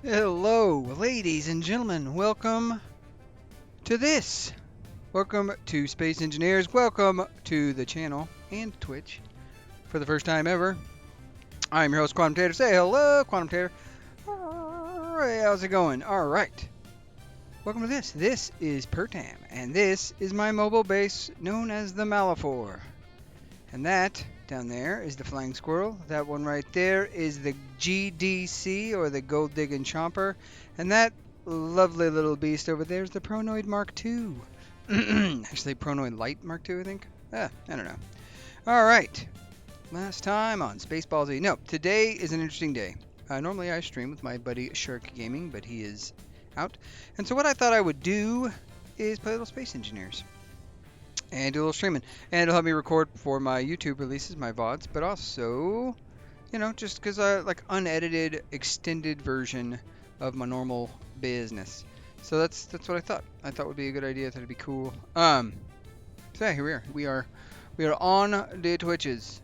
Hello, ladies and gentlemen. Welcome to this. Welcome to Space Engineers. Welcome to the channel and Twitch for the first time ever. I'm your host, Quantum Tater. Say hello, Quantum Tater. Alright, how's it going? Alright. Welcome to this. This is Pertam, and this is my mobile base known as the Malafor. And that down there is the Flying Squirrel. That one right there is the GDC, or the Gold Digging Chomper. And that lovely little beast over there is the Pronoid Mark II. Actually, Pronoid Light Mark II, I think. I don't know. All right. Last time on Spaceballs Z. No, today is an interesting day. Normally I stream with my buddy Shark Gaming, but he is out. And so what I thought I would do is play a little Space Engineers and do a little streaming. And it'll help me record for my YouTube releases, my VODs, but also, you know, just because I like unedited, extended version of my normal business. So that's what I thought. I thought would be a good idea. I thought it'd be cool. So yeah, here we are. We are on the Twitches,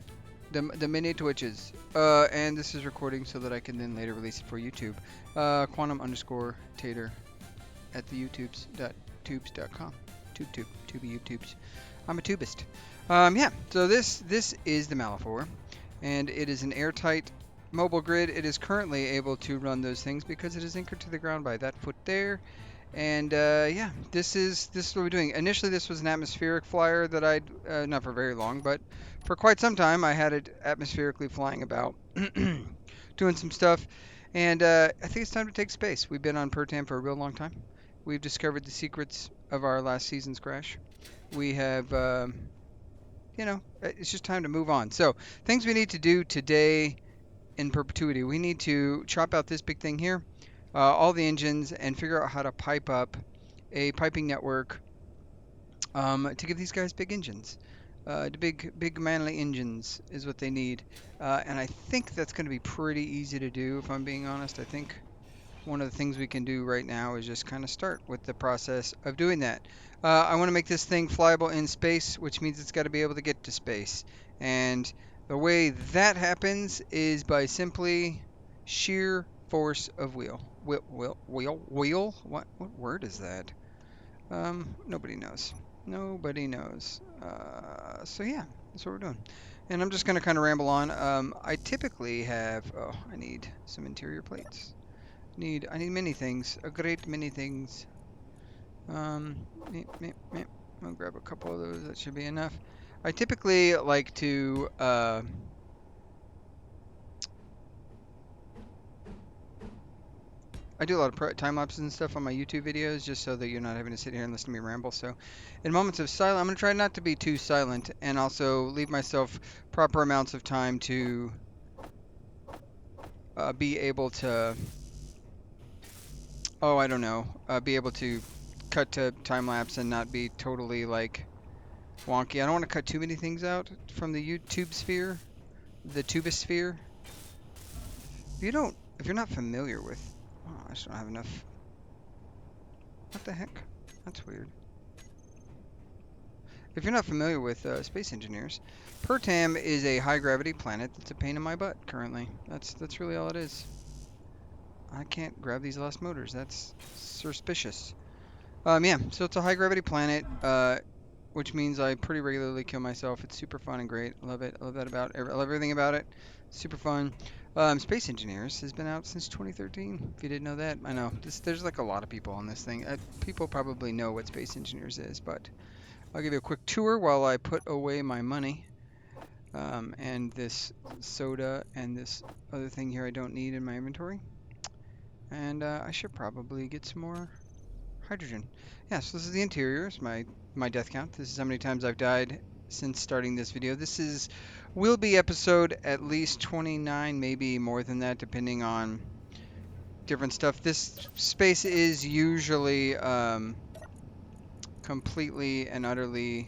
the mini Twitches. And this is recording so that I can then later release it for YouTube. Quantum_Tater at the YouTubes.tubes.com. Tubey YouTubes. I'm a tubist. Yeah, so this is the Malafor, and it is an airtight mobile grid. It is currently able to run those things because it is anchored to the ground by that foot there. And yeah, this is what we're doing. Initially, this was an atmospheric flyer that I'd not for very long, but for quite some time I had it atmospherically flying about, doing some stuff. And I think it's time to take space. We've been on Pertam for a real long time. We've discovered the secrets of our last season's crash. We have, you know, it's just time to move on. So, things we need to do today in perpetuity. We need to chop out this big thing here, all the engines, and figure out how to pipe up a piping network to give these guys big engines. The big manly engines is what they need. And I think that's going to be pretty easy to do, if I'm being honest. I think one of the things we can do right now is just kind of start with the process of doing that. I want to make this thing flyable in space, which means it's got to be able to get to space. And the way that happens is by simply sheer force of wheel. Wheel? What word is that? Nobody knows. Nobody knows. So yeah, that's what we're doing. And I'm just going to kind of ramble on. I typically have, I need some interior plates. I need many things, a great many things. I'll grab a couple of those. That should be enough. I typically like to I do a lot of time lapses and stuff on my YouTube videos, just so that you're not having to sit here and listen to me ramble. So, in moments of silence, I'm gonna try not to be too silent, and also leave myself proper amounts of time to be able to. Oh, I don't know. Be able to cut to time lapse and not be totally like wonky. I don't want to cut too many things out from the YouTube sphere, the tubosphere. If you're not familiar with, oh, I just don't have enough. What the heck? That's weird. If you're not familiar with Space Engineers, Pertam is a high gravity planet that's a pain in my butt currently. That's really all it is. I can't grab these last motors. That's suspicious. Yeah, so it's a high gravity planet, which means I pretty regularly kill myself. It's super fun and great. I love it. I love that about I love everything about it. Super fun. Space Engineers has been out since 2013. If you didn't know that, I know there's like a lot of people on this thing. People probably know what Space Engineers is, but I'll give you a quick tour while I put away my money. And this soda and this other thing here I don't need in my inventory. And I should probably get some more hydrogen. Yeah, so this is the interiors, my death count. This is how many times I've died since starting this video. This will be episode at least 29, maybe more than that, depending on different stuff. This space is usually completely and utterly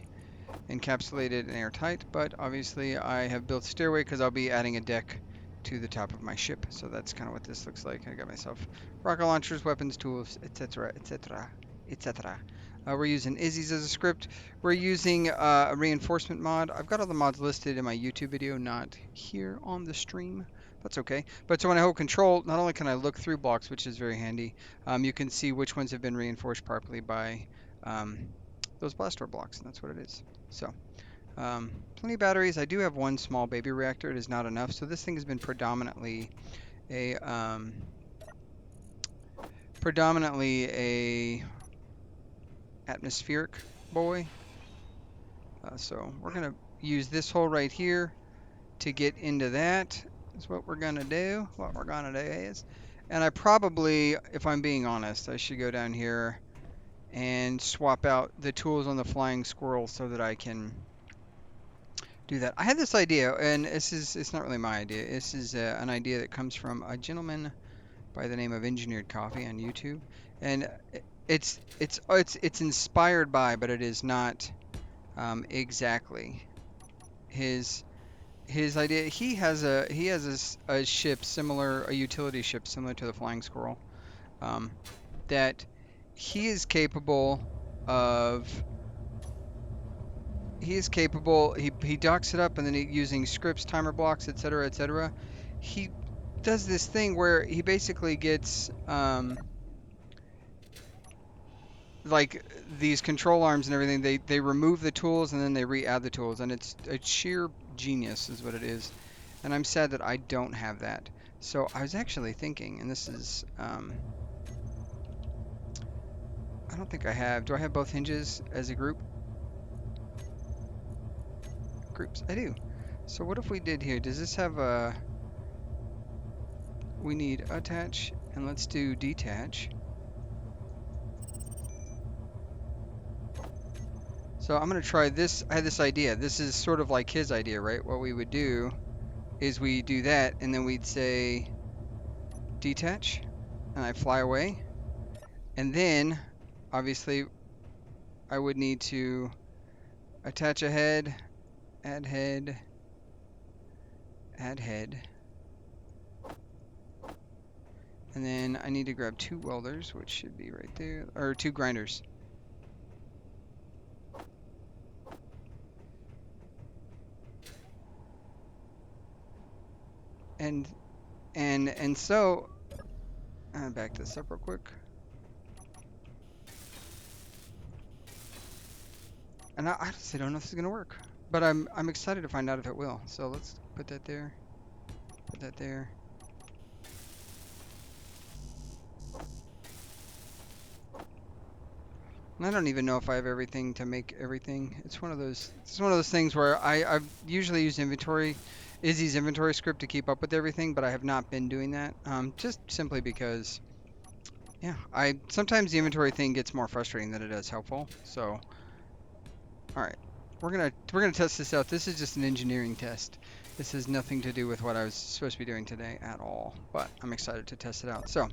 encapsulated and airtight, but obviously I have built stairway because I'll be adding a deck to the top of my ship. So that's kind of what this looks like. I got myself rocket launchers, weapons, tools, etc., etc., etc. We're using Izzy's as a script. We're using a reinforcement mod. I've got all the mods listed in my YouTube video, not here on the stream. That's okay. But so when I hold control, not only can I look through blocks, which is very handy, you can see which ones have been reinforced properly by um, those blast door blocks, and that's what it is. So plenty of batteries. I do have one small baby reactor. It is not enough. So this thing has been a predominantly a atmospheric boy. So we're gonna use this hole right here to get into that. Is what we're gonna do. What we're gonna do is, and I probably, if I'm being honest, I should go down here and swap out the tools on the flying squirrel so that I can do that. I had this idea, and it's not really my idea. This is an idea that comes from a gentleman by the name of Engineered Coffee on YouTube, and it's inspired by, but it is not exactly his idea. He has a ship similar, a utility ship similar to the Flying Squirrel, um, that he is capable of. He is capable. He docks it up, and then using scripts, timer blocks, etc., etc. He does this thing where he basically gets like these control arms and everything. They remove the tools and then they re-add the tools, and it's a sheer genius, is what it is. And I'm sad that I don't have that. So I was actually thinking, and this is I don't think I have. Do I have both hinges as a group? Groups, I do. So what if we did here? Does this have a? We need attach, and let's do detach. So I'm going to try this. I had this idea. This is sort of like his idea, right? What we would do is we do that, and then we'd say detach, and I fly away. And then, obviously, I would need to attach a head, add head, add head. And then I need to grab 2 welders, which should be right there, or 2 grinders. And so, back this up real quick. And I honestly don't know if this is gonna work, but I'm excited to find out if it will. So let's put that there, put that there. And I don't even know if I have everything to make everything. It's one of those things where I've usually used Izzy's inventory script to keep up with everything, but I have not been doing that. Just simply because, yeah, sometimes the inventory thing gets more frustrating than it is helpful. So, all right, we're gonna test this out. This is just an engineering test. This has nothing to do with what I was supposed to be doing today at all, but I'm excited to test it out. So,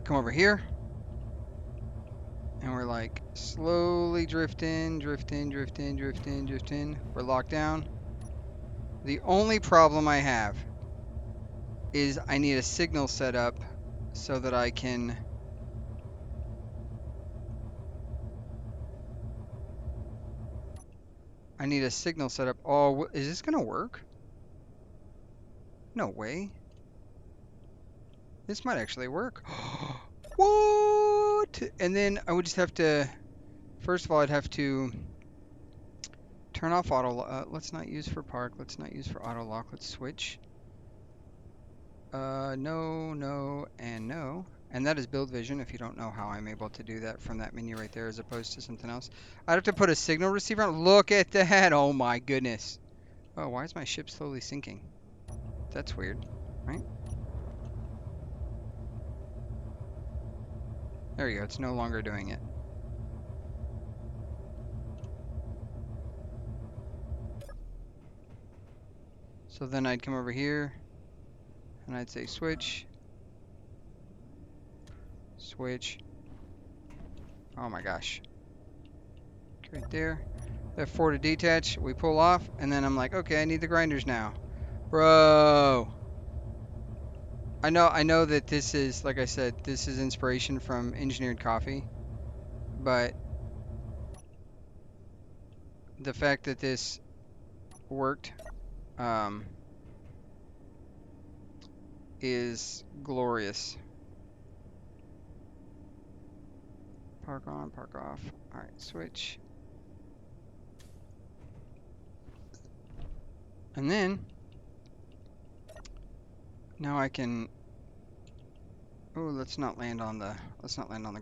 come over here. And we're like slowly drifting. We're locked down. The only problem I have is I need a signal set up so that I can Oh, is this gonna work? No way. This might actually work. What? And then I would just have to, first of all, I'd have to turn off auto. Let's not use for park. Let's not use for auto lock. Let's switch. No, no, and no. And that is build vision, if you don't know how I'm able to do that from that menu right there as opposed to something else. I'd have to put a signal receiver on. Look at that. Oh my goodness. Oh, why is my ship slowly sinking? That's weird, right? There you go. It's no longer doing it. So then I'd come over here and I'd say switch. Switch. Oh my gosh. Right there. F4 to detach. We pull off, and then I'm like, okay, I need the grinders now. Bro. I know that this is, like I said, this is inspiration from Engineered Coffee, but the fact that this worked, is glorious. Park on, park off. All right, switch. And then now I can. Oh, let's not land on the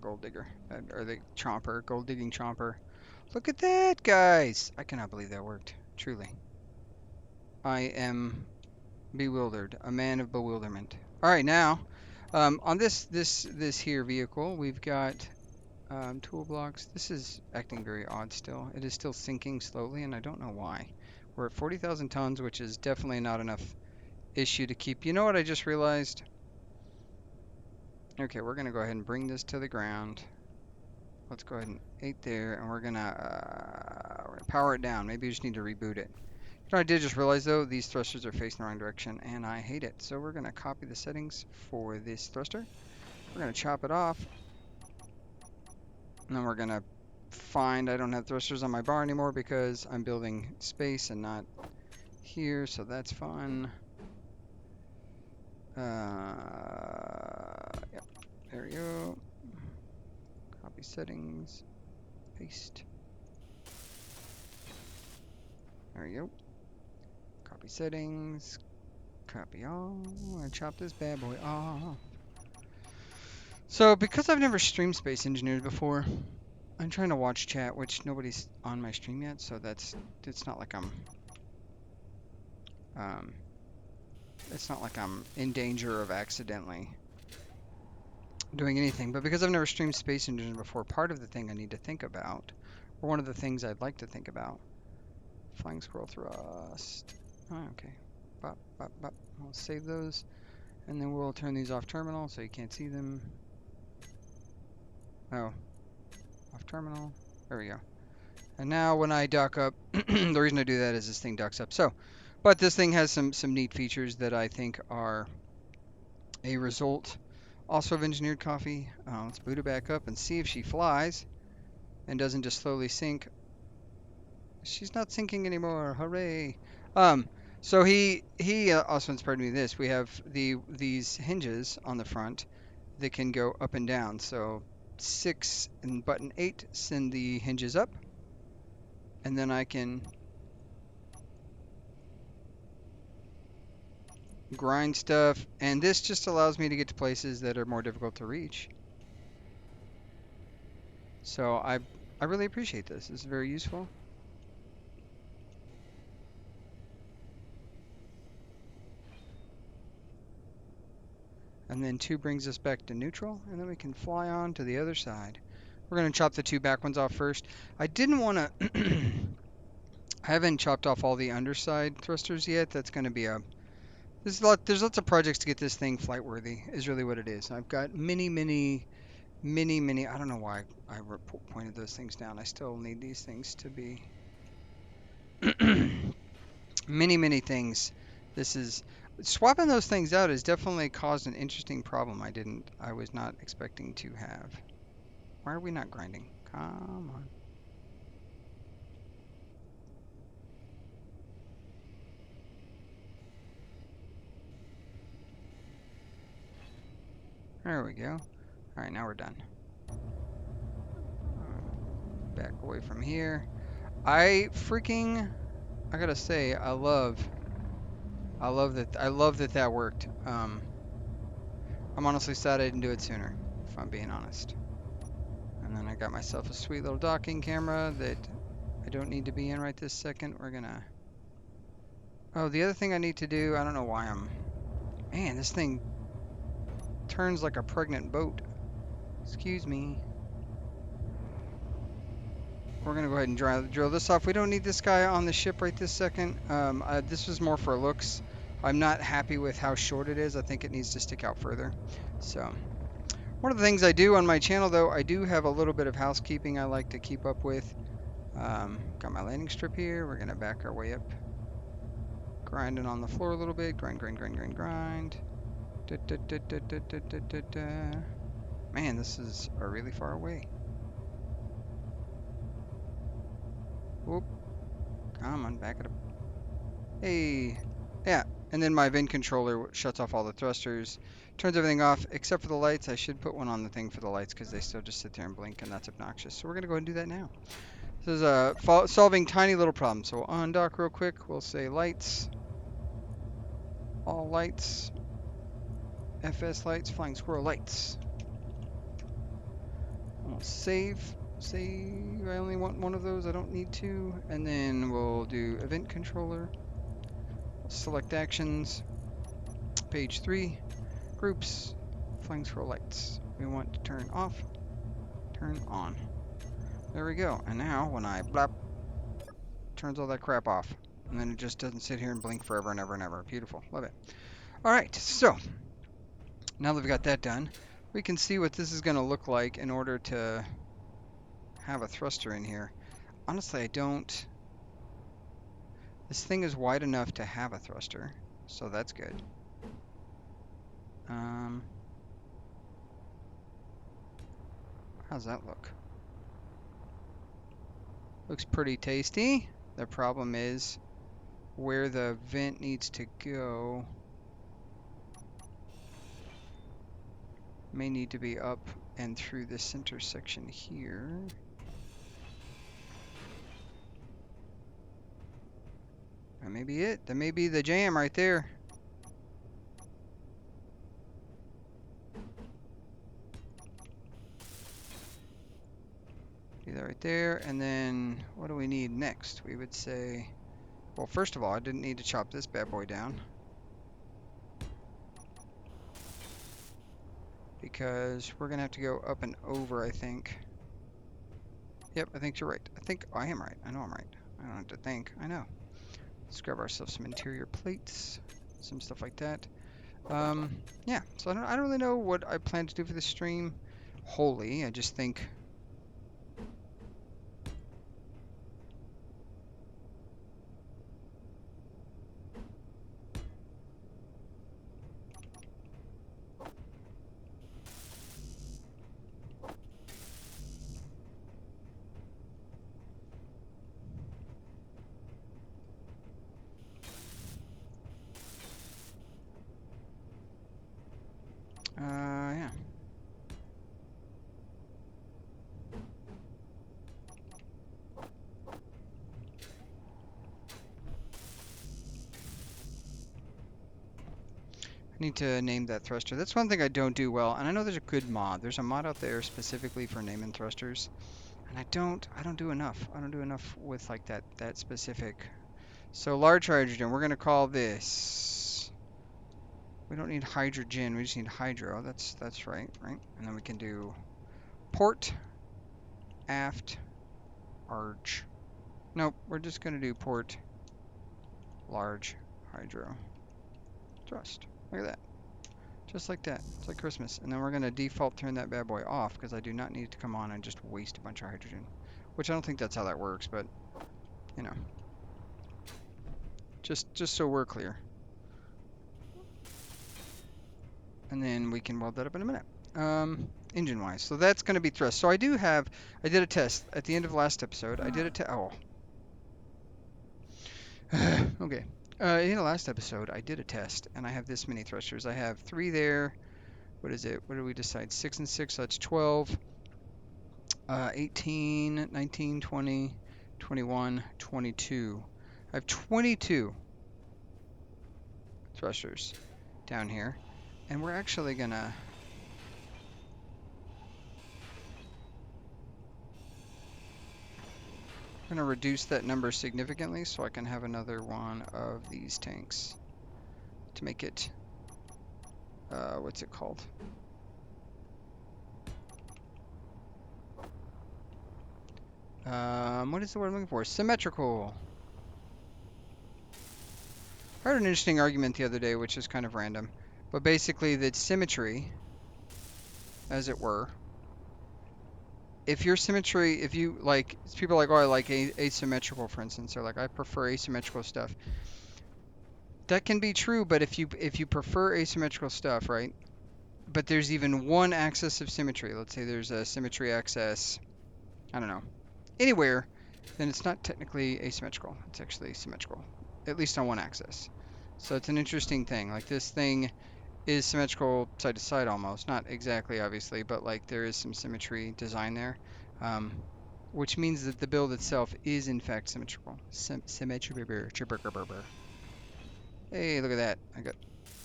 gold digger or the chomper, gold digging chomper. Look at that, guys! I cannot believe that worked. Truly, I am bewildered, a man of bewilderment. All right, now on this here vehicle, we've got tool blocks. This is acting very odd still. It is still sinking slowly, and I don't know why. We're at 40,000 tons, which is definitely not enough issue to keep. You know what I just realized? Okay, we're gonna go ahead and bring this to the ground. Let's go ahead and 8 there, and we're gonna power it down. Maybe we just need to reboot it. You know, I did just realize though, these thrusters are facing the wrong direction, and I hate it. So we're gonna copy the settings for this thruster. We're gonna chop it off, and then we're gonna find I don't have thrusters on my bar anymore because I'm building space and not here, so that's fun. Yep, there we go. Copy settings, paste. There we go. Copy settings, copy all. I'm gonna chop this bad boy off. So because I've never streamed Space Engineers before, I'm trying to watch chat, which nobody's on my stream yet, so it's not like I'm in danger of accidentally doing anything. But because I've never streamed Space Engineers before, part of the thing I need to think about, or one of the things I'd like to think about, flying squirrel thrust. Oh, okay. Bop, bop, bop. I'll save those, and then we'll turn these off terminal so you can't see them. Oh, off terminal. There we go. And now when I dock up, the reason I do that is this thing docks up. So, but this thing has some neat features that I think are a result also of engineered coffee. Let's boot it back up and see if she flies and doesn't just slowly sink. She's not sinking anymore. Hooray! So he also inspired me with this. We have these hinges on the front that can go up and down. So 6 and button 8 send the hinges up, and then I can grind stuff, and this just allows me to get to places that are more difficult to reach. So I really appreciate this. This is very useful. And then 2 brings us back to neutral, and then we can fly on to the other side. We're going to chop the 2 back ones off first. I didn't want to... I haven't chopped off all the underside thrusters yet. That's going to be a... There's lots of projects to get this thing flight worthy, is really what it is. I've got many... I don't know why I pointed those things down. I still need these things to be... many things. This is... Swapping those things out has definitely caused an interesting problem I was not expecting to have. Why are we not grinding? Come on. There we go. Alright, now we're done. Back away from here. I gotta say, I love that worked. I'm honestly sad I didn't do it sooner, if I'm being honest. And then I got myself a sweet little docking camera that I don't need to be in right this second. We're gonna... Oh, the other thing I need to do, I don't know why Man, this thing turns like a pregnant boat. Excuse me. We're gonna go ahead and drill this off. We don't need this guy on the ship right this second. This was more for looks. I'm not happy with how short it is. I think it needs to stick out further. So, one of the things I do on my channel, though, I do have a little bit of housekeeping I like to keep up with. Got my landing strip here. We're gonna back our way up. Grinding on the floor a little bit. Grind. Man, this is really far away. Whoop. Come on, back it up. Hey. Yeah, And then my vent controller shuts off all the thrusters, turns everything off except for the lights. I should put one on the thing for the lights because they still just sit there and blink, and that's obnoxious. So we're going to go ahead and do that now. This is solving tiny little problems. So we'll undock real quick. We'll say lights, all lights, FS lights, flying squirrel lights. We'll save. Save. I only want one of those. I don't need two. And then we'll do event controller. Select actions. Page 3. Groups. Flying squirrel lights. We want to turn off. Turn on. There we go. And now when I blap, turns all that crap off. And then it just doesn't sit here and blink forever and ever and ever. Beautiful. Love it. Alright, so now that we've got that done, we can see what this is going to look like in order to have a thruster in here. Honestly, I don't... This thing is wide enough to have a thruster, so that's good. How's that look? Looks pretty tasty. The problem is where the vent needs to go may need to be up and through the center section here. That may be it. That may be the jam right there. Do that right there. And then what do we need next? We would say, well, first of all, I didn't need to chop this bad boy down, because we're gonna have to go up and over, I think. Yep, I think you're right. I think I am right. I know I'm right. I don't have to think. I know. Let's grab ourselves some interior plates, some stuff like that. Yeah, so I don't really know what I plan to do for this stream wholly. I just think yeah. I need to name that thruster. That's one thing I don't do well, and I know there's a good mod. There's a mod out there specifically for naming thrusters, and I don't do enough. I don't do enough with like that specific. So large hydrogen, we're gonna call this. We don't need hydrogen, we just need hydro. That's right? And then we can do port, aft, arch. Nope, we're just gonna do port, large, hydro, thrust. Look at that. Just like that. It's like Christmas. And then we're gonna default turn that bad boy off because I do not need it to come on and just waste a bunch of hydrogen. Which I don't think that's how that works, but you know. Just so we're clear. And then we can weld that up in a minute. Engine wise. So that's going to be thrust. So I did a test at the end of last episode. I did a test. Oh. Okay. In the last episode, I did a test, and I have this many thrusters. I have 3 there. What is it? What did we decide? 6 and 6, so that's 12. 18, 19, 20, 21, 22. I have 22 thrusters down here. And we're actually gonna reduce that number significantly so I can have another one of these tanks to make it what's it called? What is the word I'm looking for? Symmetrical. I heard an interesting argument the other day, which is kind of random, but basically that symmetry, as it were, if your symmetry, if you like, people are like, oh, I like asymmetrical, for instance, or like, I prefer asymmetrical stuff. That can be true, but if you prefer asymmetrical stuff, right? But there's even one axis of symmetry. Let's say there's a symmetry axis, I don't know, anywhere, then it's not technically asymmetrical. It's actually symmetrical, at least on one axis. So it's an interesting thing. Like this thing is symmetrical side to side almost. Not exactly, obviously, but like there is some symmetry design there. Um, which means that the build itself is in fact symmetrical. Symmetry. Hey, look at that. I got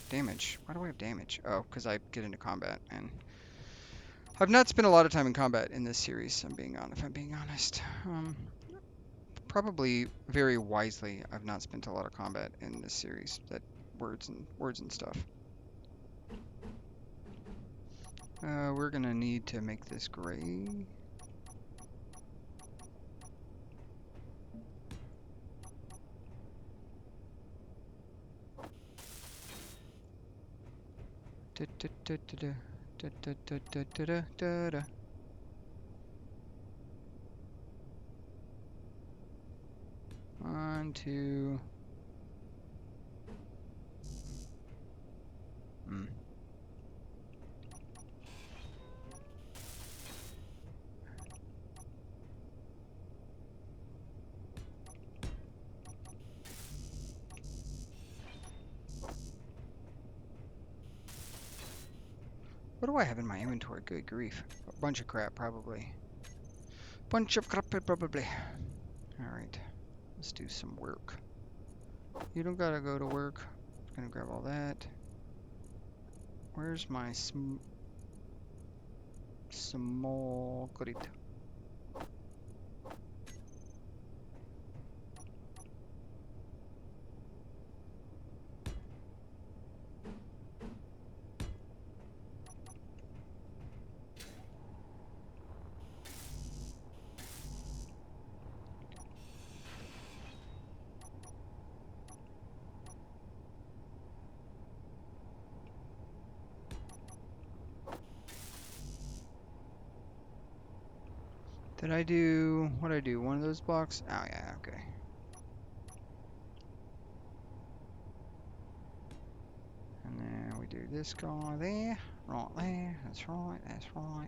damage. Why do I have damage? Oh, because I get into combat, and I've not spent a lot of time in combat in this series. If I'm being honest. Probably very wisely, I've not spent a lot of combat in this series. That words and stuff. We're gonna need to make this gray. One, two. What do I have in my inventory? Good grief. A bunch of crap, probably. Bunch of crap, probably. Alright. Let's do some work. You don't gotta go to work. I'm gonna grab all that. Where's my small grid? Did I do, what did I do? One of those blocks? Oh yeah, okay. And then we do this guy there, right there, that's right,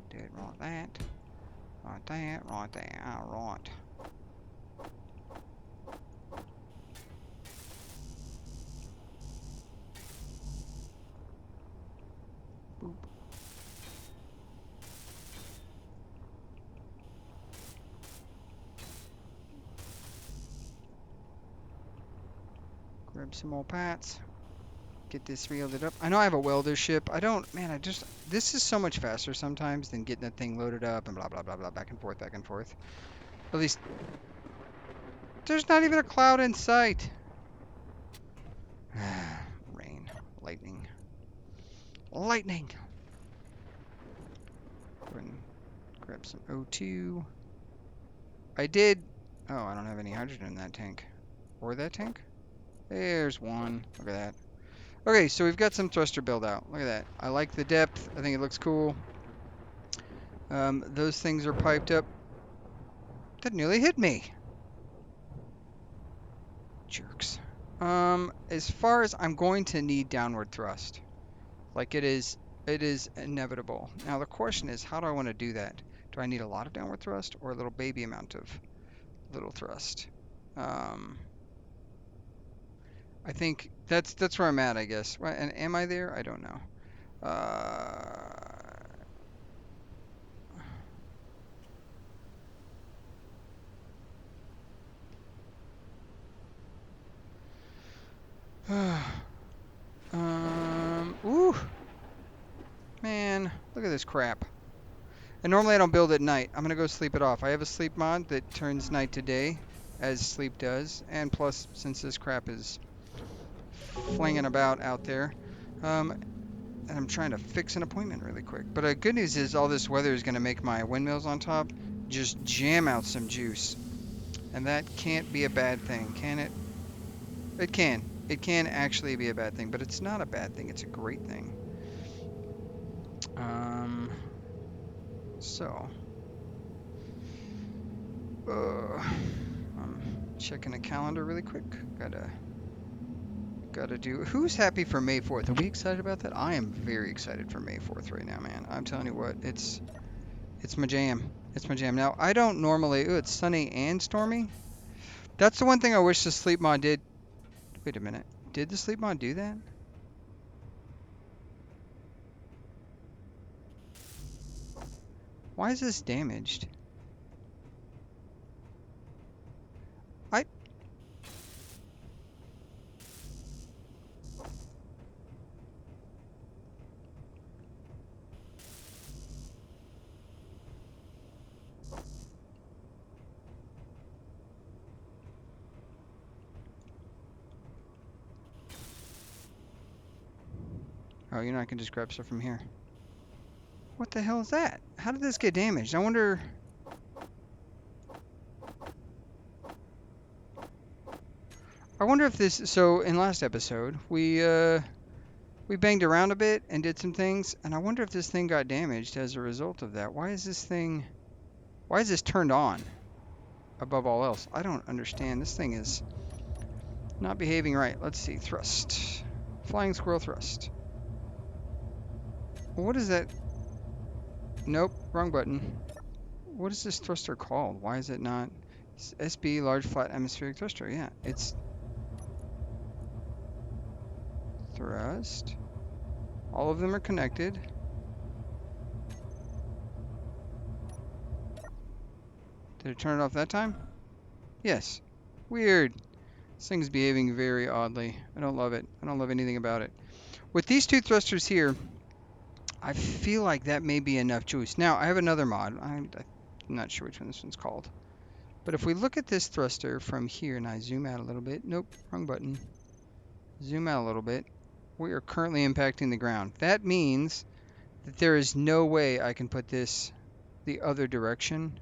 do it right that, right there, alright. Boop. Grab some more parts. Get this welded up. I know I have a welder ship. This is so much faster sometimes than getting that thing loaded up and blah, blah, blah, blah, back and forth, back and forth. At least, there's not even a cloud in sight. Rain, lightning. Lightning! Go ahead and grab some O2. I don't have any hydrogen in that tank. Or that tank? There's one. Look at that. Okay, so we've got some thruster build out. Look at that. I like the depth. I think it looks cool. Those things are piped up. That nearly hit me. Jerks. As far as I'm going to need downward thrust. Like it is inevitable. Now the question is, how do I want to do that? Do I need a lot of downward thrust or a little baby amount of little thrust? I think that's where I'm at, I guess. And am I there? I don't know. Ooh. Man, look at this crap. And normally I don't build at night. I'm gonna go sleep it off. I have a sleep mod that turns night to day, as sleep does. And plus, since this crap is flinging about out there, and I'm trying to fix an appointment really quick. But good news is all this weather is gonna make my windmills on top just jam out some juice. And that can't be a bad thing, can it? It can. It can actually be a bad thing, but it's not a bad thing. It's a great thing. I'm checking the calendar really quick. Gotta do. Who's happy for May 4th? Are we excited about that? I am very excited for May 4th right now, man. I'm telling you what, it's my jam. It's my jam. Now I don't normally. Ooh, it's sunny and stormy. That's the one thing I wish the sleep mod did. Wait a minute. Did the sleep mod do that? Why is this damaged? I... Oh, you know I can just grab stuff from here. What the hell is that? How did this get damaged? I wonder... if this... So, in last episode, we banged around a bit and did some things, and I wonder if this thing got damaged as a result of that. Why is this thing... Why is this turned on above all else? I don't understand. This thing is not behaving right. Let's see. Thrust. Flying squirrel thrust. What is that? Nope. Wrong button. What is this thruster called? Why is it not... SB, large flat atmospheric thruster. Yeah, it's... Thrust. All of them are connected. Did it turn it off that time? Yes. Weird. This thing's behaving very oddly. I don't love it. I don't love anything about it. With these two thrusters here, I feel like that may be enough juice. Now, I have another mod. I'm not sure which one this one's called. But if we look at this thruster from here, and I zoom out a little bit. Nope, wrong button. Zoom out a little bit. We are currently impacting the ground. That means that there is no way I can put this the other direction.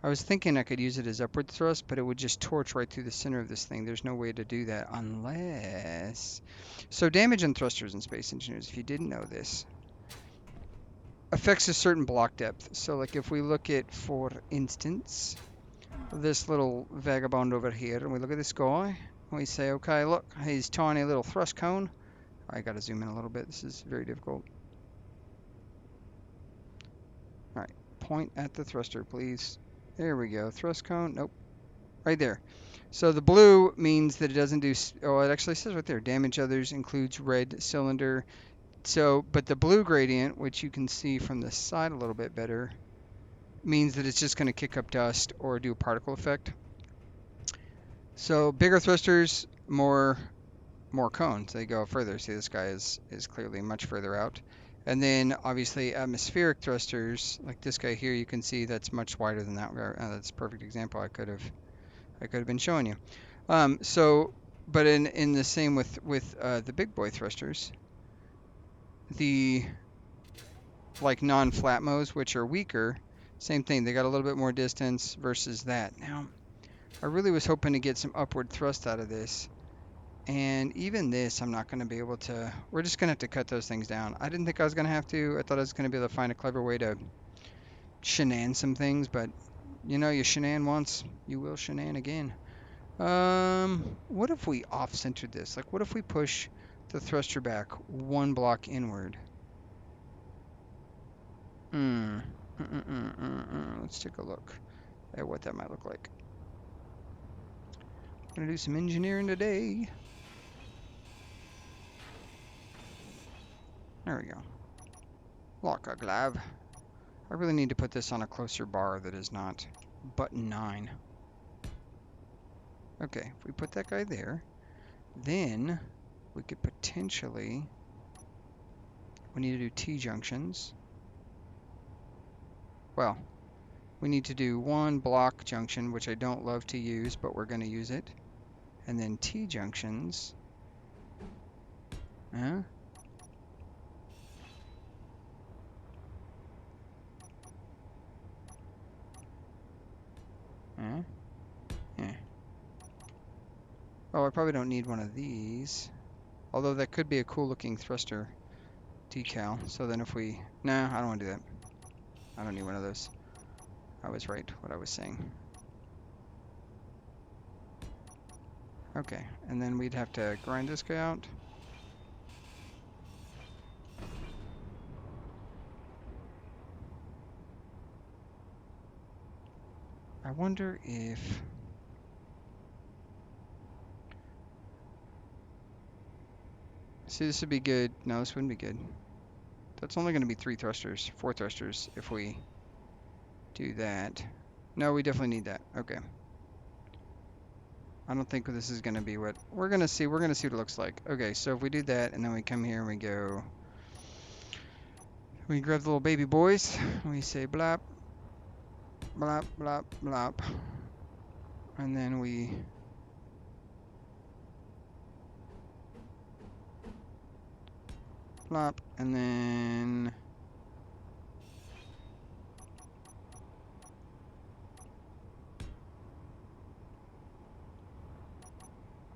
I was thinking I could use it as upward thrust, but it would just torch right through the center of this thing. There's no way to do that unless... So damage on thrusters in Space Engineers, if you didn't know this, affects a certain block depth. So like if we look at, for instance, this little vagabond over here, and we look at this guy, and we say, okay, look, his tiny little thrust cone. I gotta zoom in a little bit. This is very difficult. All right, point at the thruster, please. There we go. Thrust cone. Nope. Right there. So the blue means that it doesn't do... Oh, it actually says right there. Damage others includes red cylinder. So, but the blue gradient, which you can see from the side a little bit better, means that it's just going to kick up dust or do a particle effect. So bigger thrusters, more cones. They go further. See, this guy is clearly much further out. And then obviously atmospheric thrusters, like this guy here, you can see that's much wider than that. That's a perfect example. I could have been showing you. But in the same with the big boy thrusters, the like non-flatmos, which are weaker, same thing. They got a little bit more distance versus that. Now, I really was hoping to get some upward thrust out of this. And even this, I'm not going to be able to... We're just going to have to cut those things down. I didn't think I was going to have to. I thought I was going to be able to find a clever way to shenan some things. But, you know, you shenan once, you will shenan again. What if we off-centered this? Like, what if we push the thruster back one block inward? Let's take a look at what that might look like. I'm going to do some engineering today. There we go. Lock a glove. I really need to put this on a closer bar that is not button 9. Okay, if we put that guy there, then we could potentially... We need to do T-junctions. Well, we need to do one block junction, which I don't love to use, but we're going to use it. And then T-junctions. Oh, I probably don't need one of these. Although that could be a cool looking thruster decal. So then if we... Nah, I don't want to do that. I don't need one of those. I was right what I was saying. Okay, and then we'd have to grind this guy out. I wonder if... See, this would be good. No, this wouldn't be good. That's only going to be 3 thrusters, 4 thrusters if we do that. No, we definitely need that. Okay. I don't think this is going to be what we're going to see. We're going to see what it looks like. Okay, so if we do that and then we come here and we go, we grab the little baby boys. We say blop, blop, blop, blop. And then we plop, and then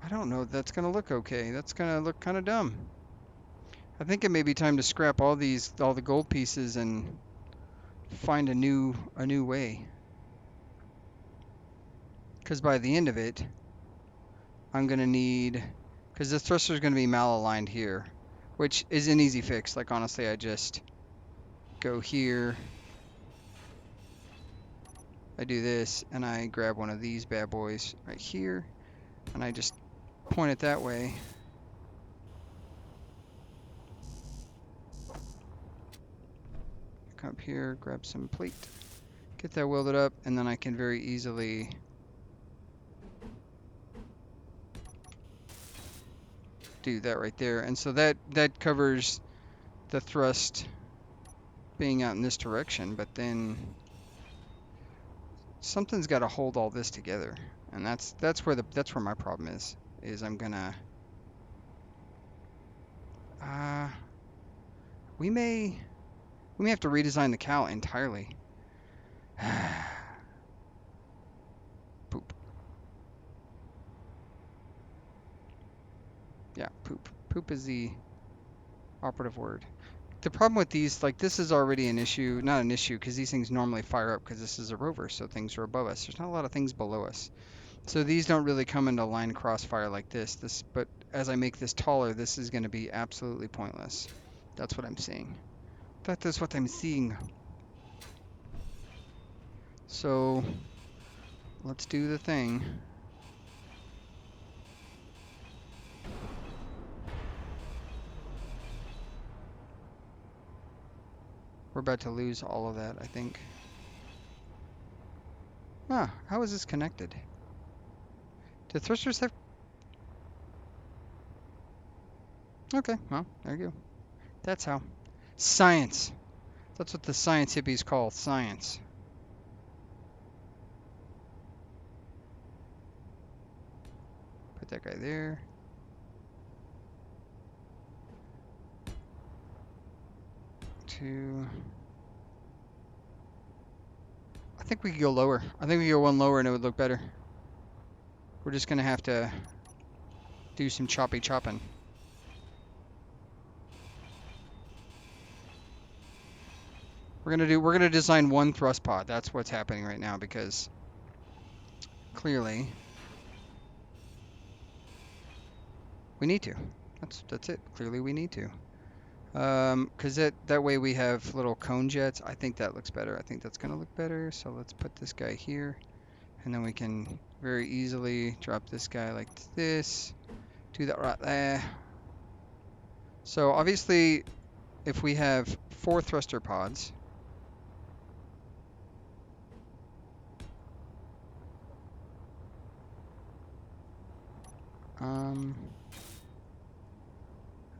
I don't know. That's gonna look okay. That's gonna look kind of dumb. I think it may be time to scrap all the gold pieces and find a new way. Because by the end of it, I'm gonna need, because the thruster is gonna be malaligned here, which is an easy fix. Like honestly, I just go here. I do this, and I grab one of these bad boys right here, and I just point it that way. Come up here, grab some plate, get that welded up, and then I can very easily do that right there. And so that covers the thrust being out in this direction, but then something's got to hold all this together, and that's where my problem is I'm gonna we may have to redesign the cowl entirely. Poop. Yeah, poop. Poop is the operative word. The problem with these, like, this is already an issue, not an issue, because these things normally fire up because this is a rover, so things are above us. There's not a lot of things below us. So these don't really come into line crossfire like this. But as I make this taller, this is going to be absolutely pointless. That's what I'm seeing. That is what I'm seeing. So let's do the thing. We're about to lose all of that, I think. Ah, how is this connected? Do thrusters have... Okay, well, there you go. That's how. Science. That's what the science hippies call science. Put that guy there. I think we could go lower. I think we could go one lower and it would look better. We're just gonna have to do some chopping. We're gonna design one thrust pod. That's what's happening right now, because clearly we need to. That's it. Clearly we need to. Because that way we have little cone jets. I think that looks better. I think that's gonna look better. So let's put this guy here, and then we can very easily drop this guy like this. Do that right there. So obviously, if we have 4 thruster pods,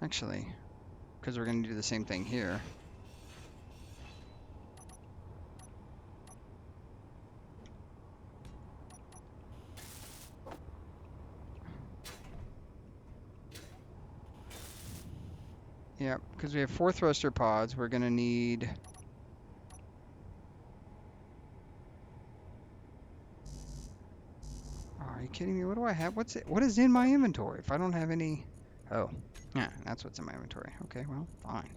actually, because we're going to do the same thing here. Yeah, because we have 4 thruster pods, we're going to need... Oh, are you kidding me? What do I have? What is in my inventory if I don't have any... Oh, yeah, that's what's in my inventory. Okay, well, fine.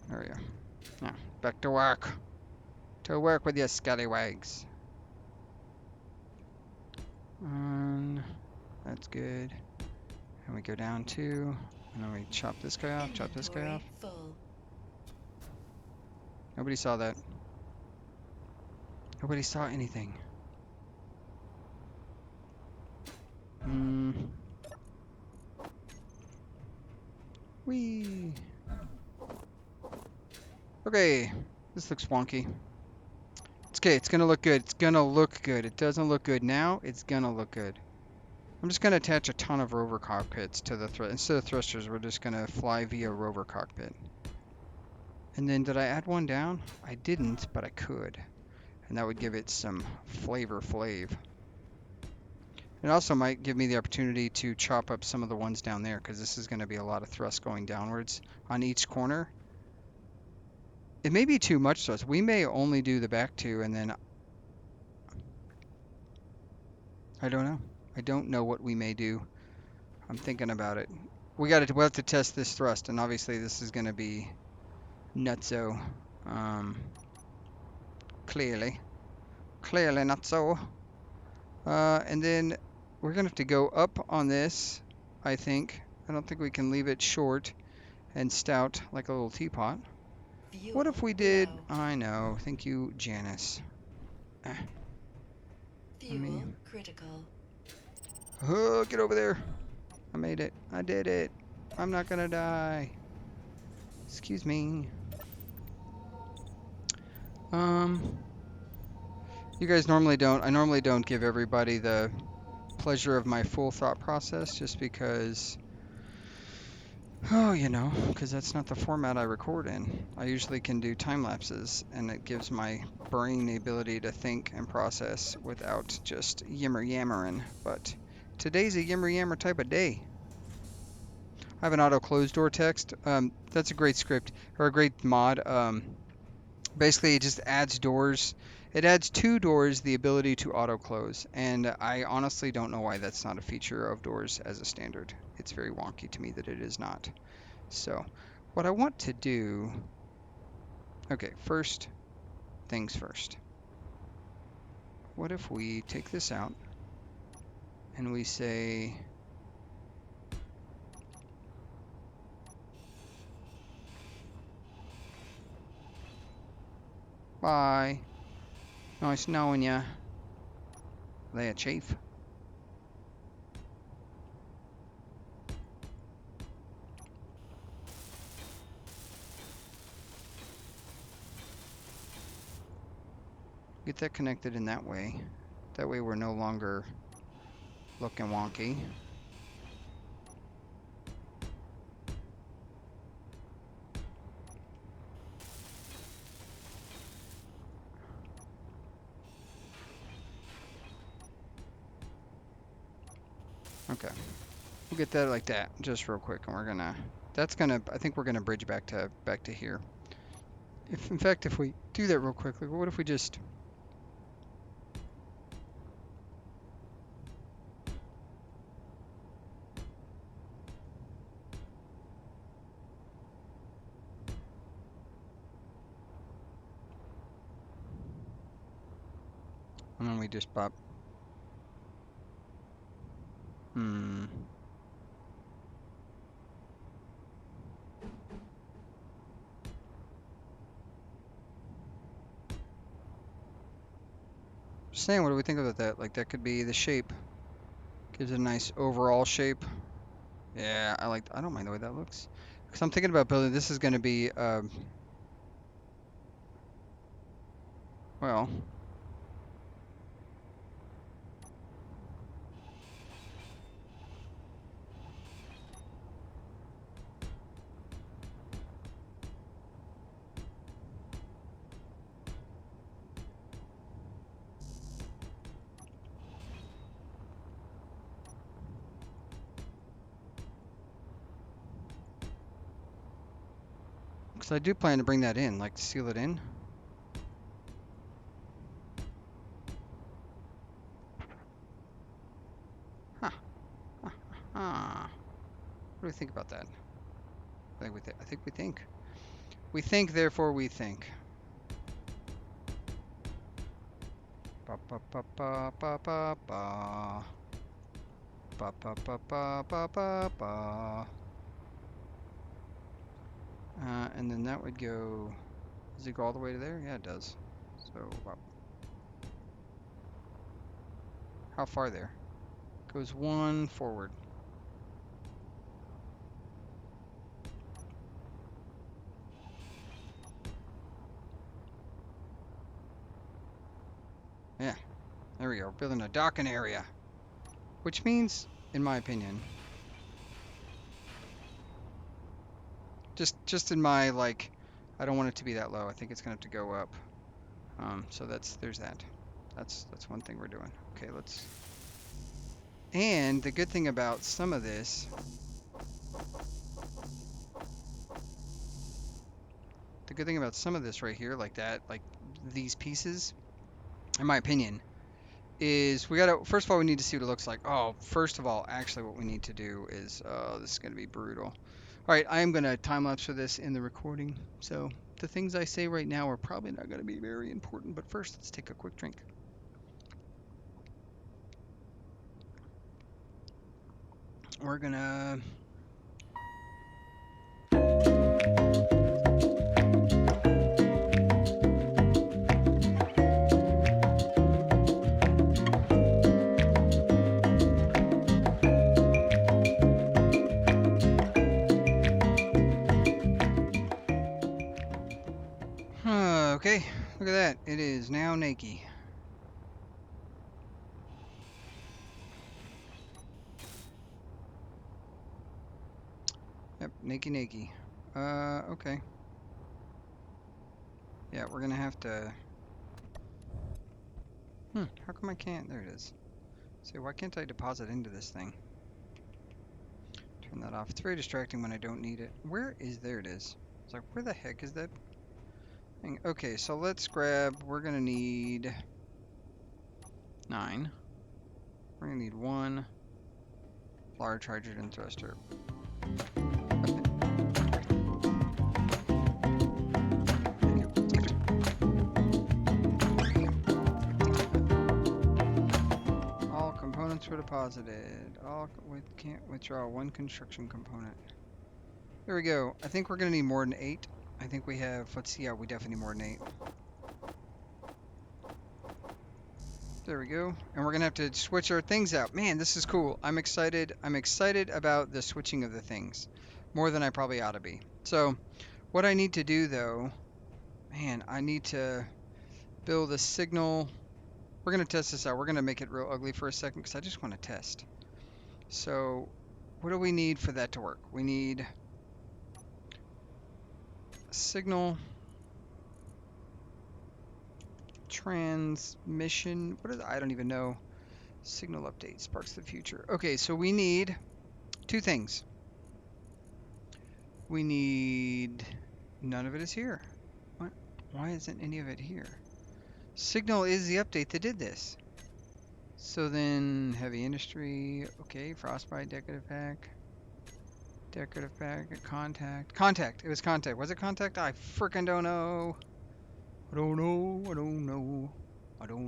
There we go. Now, back to work. To work with your scallywags. That's good. And we go down 2, and then we chop this guy off, chop this guy off. Nobody saw that. Nobody saw anything. Hmm. Whee. Okay. This looks wonky. It's okay. It's gonna look good. It's gonna look good. It doesn't look good now. It's gonna look good. I'm just gonna attach a ton of rover cockpits to the instead of thrusters. We're just gonna fly via rover cockpit. And then did I add one down? I didn't, but I could. And that would give it some flav. It also might give me the opportunity to chop up some of the ones down there because this is going to be a lot of thrust going downwards on each corner. It may be too much thrust. We may only do the back two and then I don't know. I don't know what we may do. I'm thinking about it. We'll have to test this thrust and obviously this is going to be nutso. Clearly not so. And then we're going to have to go up on this, I think. I don't think we can leave it short and stout like a little teapot. What if we did... I know. Thank you, Janice. Fuel critical. Oh, get over there. I made it. I did it. I'm not going to die. Excuse me. You guys normally don't... I normally don't give everybody the pleasure of my full thought process just because... Oh, you know, because that's not the format I record in. I usually can do time lapses, and it gives my brain the ability to think and process without just yammer-yammering. But today's a yammer-yammer type of day. I have an auto close door text. That's a great script, or a great mod. Basically, it just adds doors. It adds two doors the ability to auto close, and I honestly don't know why that's not a feature of doors as a standard. It's very wonky to me that it is not. So what I want to do, okay, first things first. What if we take this out and we say, bye, nice knowing ya, there, chief. Get that connected in that way. That way we're no longer looking wonky. Okay, we'll get that like that, just real quick, and we're gonna. That's gonna. I think we're gonna bridge back to here. If in fact, if we do that real quickly, what if we just? And then we just pop. Just saying, what do we think about that? Like, that could be the shape. Gives it a nice overall shape. Yeah, I don't mind the way that looks. Because I'm thinking about building, this is going to be, well, because I do plan to bring that in, like seal it in. Huh. What do we think about that? I think we think. We think, therefore we think. Ba ba ba ba ba ba ba. Ba ba ba ba ba ba ba. And then that would go. Does it go all the way to there? Yeah, it does. So, how far there? Goes one forward. Yeah, there we go. We're building a docking area. Which means, in my opinion, just in my, like, I don't want it to be that low. I think it's gonna have to go up. So there's that. That's one thing we're doing. Okay, let's. And the good thing about some of this, right here, like that, like these pieces, in my opinion, is we gotta, first of all, we need to see what it looks like. Oh, first of all, actually what we need to do is, this is gonna be brutal. All right, I am gonna time lapse for this in the recording. So the things I say right now are probably not gonna be very important, but first let's take a quick drink. We're gonna okay, look at that. It is now naked. Yep, naked. Okay. Yeah, we're gonna have to. How come I can't? There it is. See, why can't I deposit into this thing? Turn that off. It's very distracting when I don't need it. There it is. It's like, where the heck is that thing? Okay, so let's grab, we're gonna need 9. We're gonna need 1 large hydrogen thruster. All components were deposited. Can't withdraw 1 construction component. There we go. I think we're gonna need more than 8. I think we have, let's see, yeah, we definitely need more than 8. There we go. And we're gonna have to switch our things out. Man, this is cool. I'm excited. I'm excited about the switching of the things. More than I probably ought to be. So, what I need to do though, man, I need to build a signal. We're gonna test this out. We're gonna make it real ugly for a second because I just want to test. So, what do we need for that to work? We need a signal. Transmission. What is it? I don't even know. Signal update. Sparks the future. Okay, so we need 2 things. We need, none of it is here. What? Why isn't any of it here? Signal is the update that did this. So then heavy industry, okay, frostbite, decorative pack, contact, it was contact. Was it contact? I frickin' don't know. I don't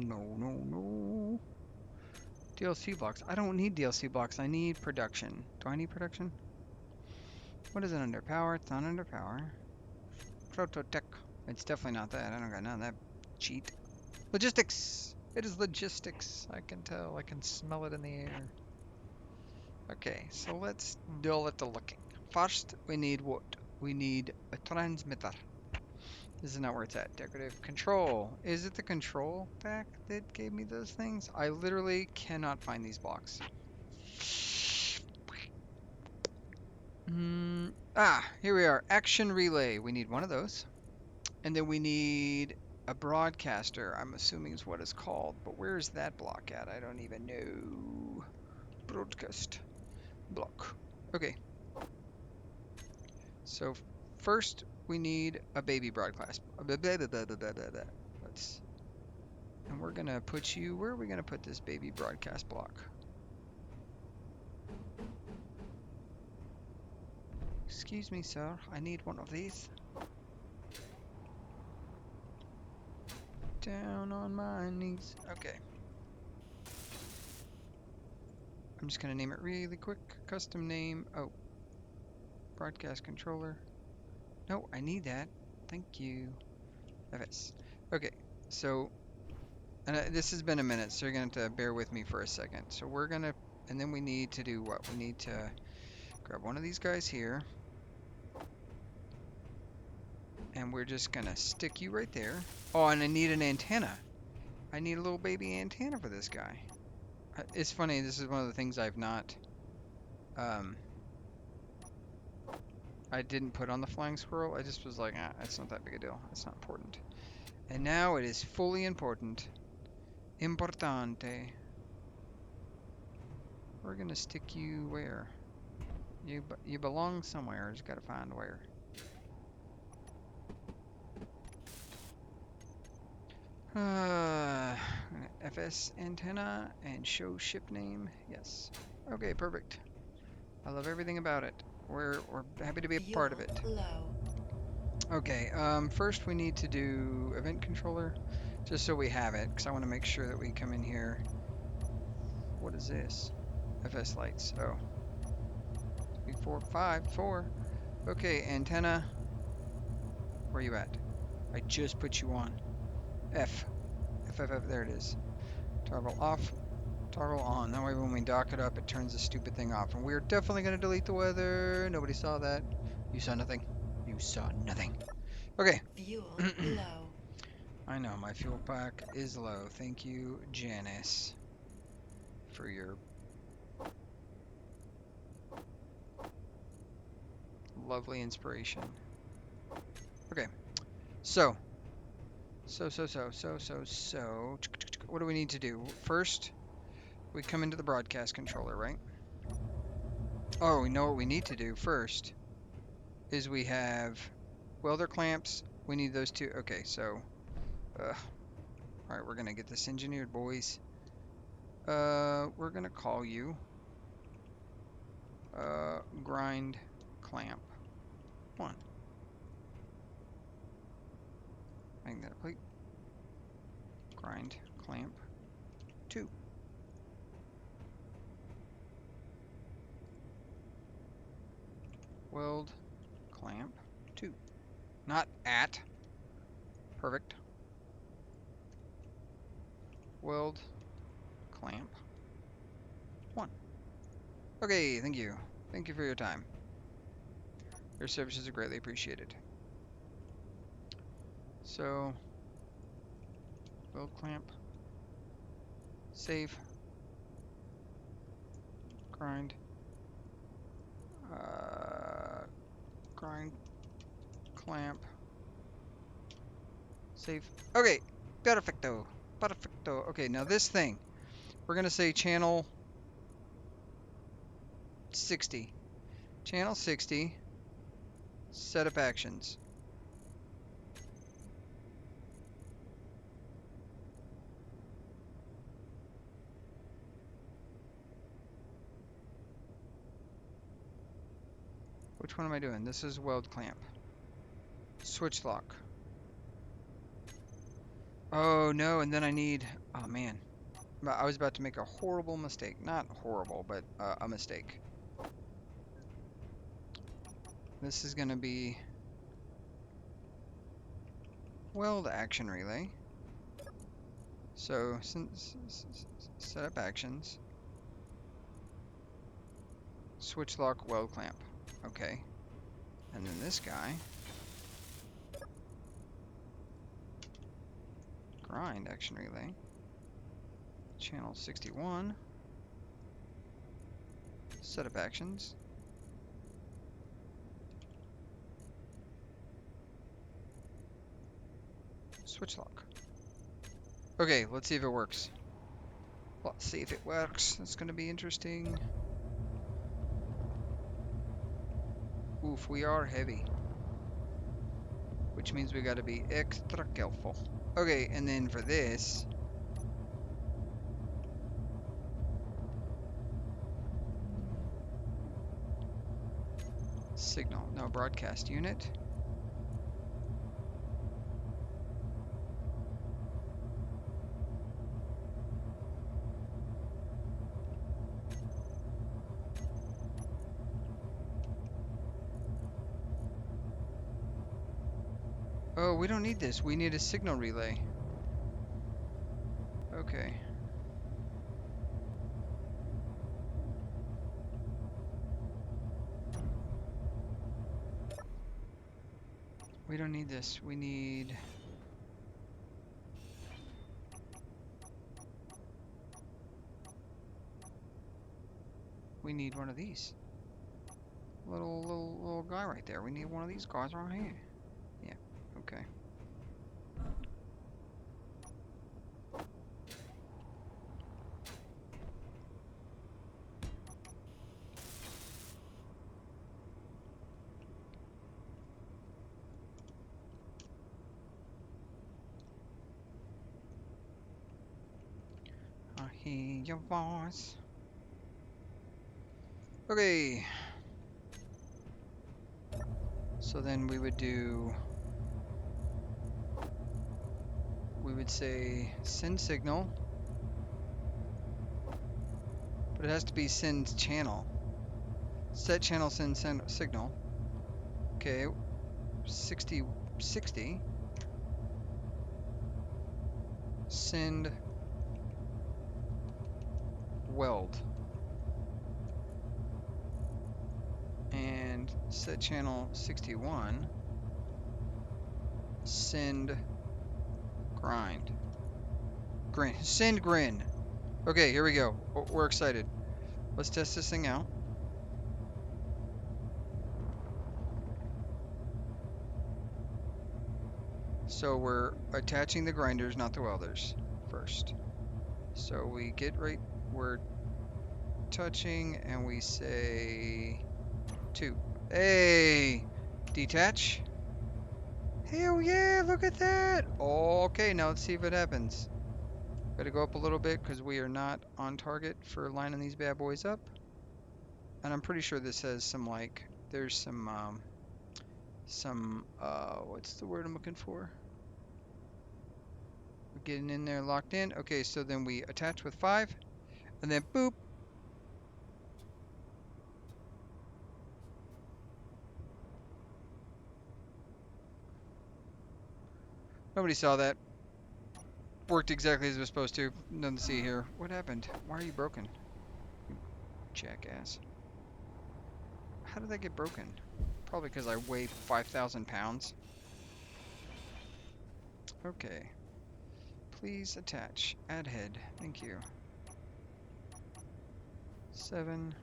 know. DLC blocks. I don't need DLC blocks. I need production. Do I need production? What is it under power? It's not under power. Prototech. It's definitely not that. I don't got none of that cheat. Logistics. It is logistics. I can tell. I can smell it in the air. Okay, so let's do a little looking. First, we need what? We need a transmitter. This is not where it's at. Decorative control. Is it the control pack that gave me those things? I literally cannot find these blocks. Here we are. Action relay. We need 1 of those. And then we need a broadcaster, I'm assuming is what it's called. But where is that block at? I don't even know. Broadcast block. Okay. So first we need a baby broadcast. Let's. And we're gonna put you. Where are we gonna put this baby broadcast block? Excuse me, sir. I need 1 of these. Down on my knees. Okay. I'm just gonna name it really quick. Custom name. Oh. Broadcast controller. No, I need that. Thank you. FS. Okay. So, and this has been a minute, so you're gonna have to bear with me for a second. So we're gonna And then we need to do what? We need to grab one of these guys here. And we're just gonna stick you right there. Oh, and I need an antenna. I need a little baby antenna for this guy. It's funny, this is one of the things I've not, I didn't put on the flying squirrel. I just was like, ah, it's not that big a deal. It's not important. And now it is fully important. Importante. We're gonna stick you where? You belong somewhere. Just gotta find where. FS antenna and show ship name. Yes. Okay, perfect. I love everything about it. We're happy to be a part of it. Low. Okay, first we need to do event controller, just so we have it, because I want to make sure that we come in here. What is this? FS lights. Oh. 3, 4, 5, 4. Okay, antenna. Where you at? I just put you on. F. F, there it is. Toggle off. Toggle on. That way when we dock it up, it turns the stupid thing off. And we're definitely going to delete the weather. Nobody saw that. You saw nothing. You saw nothing. Okay. Fuel low. I know, my fuel pack is low. Thank you, Janice, for your lovely inspiration. Okay. So. What do we need to do? First, we come into the broadcast controller, right? Oh, we know what we need to do first is we have welder clamps. We need those two. Okay, so all right, we're gonna get this engineered, boys. We're gonna call you grind clamp 1. Magnetic plate. Grind clamp 2. Weld clamp 2. Not at. Perfect. Weld clamp 1. Okay, thank you. Thank you for your time. Your services are greatly appreciated. So, weld clamp, save, grind, grind, clamp, save. Okay, perfecto, perfecto. Okay, now this thing, we're gonna say channel 60. Channel 60, setup actions. Which one am I doing? This is weld clamp. Switch lock. Oh no, and then I need, oh man. I was about to make a horrible mistake. Not horrible, but a mistake. This is gonna be weld action relay. So, setup actions. Switch lock weld clamp. Okay. And then this guy. Grind action relay. Channel 61. Setup actions. Switch lock. Okay, let's see if it works. Let's see if it works. That's going to be interesting. Oof, we are heavy. Which means we got to be extra careful. Okay, and then for this... Signal. No, broadcast unit. Oh, we don't need this. We need a signal relay. Okay. We don't need this. We need... We need one of these. Little guy right there. We need one of these guys right here. Yeah, okay. I hear your voice. Okay. So then we would do... We would say send signal. But it has to be send channel. Set channel send signal. Okay. 60. Send weld. And set channel 61. Send grind. Send grin. Okay, here we go. We're excited. Let's test this thing out. So we're attaching the grinders, not the welders, first. So we get right, we're touching, and we say 2. Hey! Detach. Hell yeah, look at that! Okay, now let's see if it happens. Gotta go up a little bit because we are not on target for lining these bad boys up. And I'm pretty sure this has some, like, there's some, what's the word I'm looking for? We're getting in there locked in. Okay, so then we attach with 5, and then boop. Nobody saw that. Worked exactly as it was supposed to. Nothing to see here. What happened? Why are you broken? You jackass. How did that get broken? Probably because I weigh 5,000 pounds. Okay. Please attach. Add head. Thank you. 7.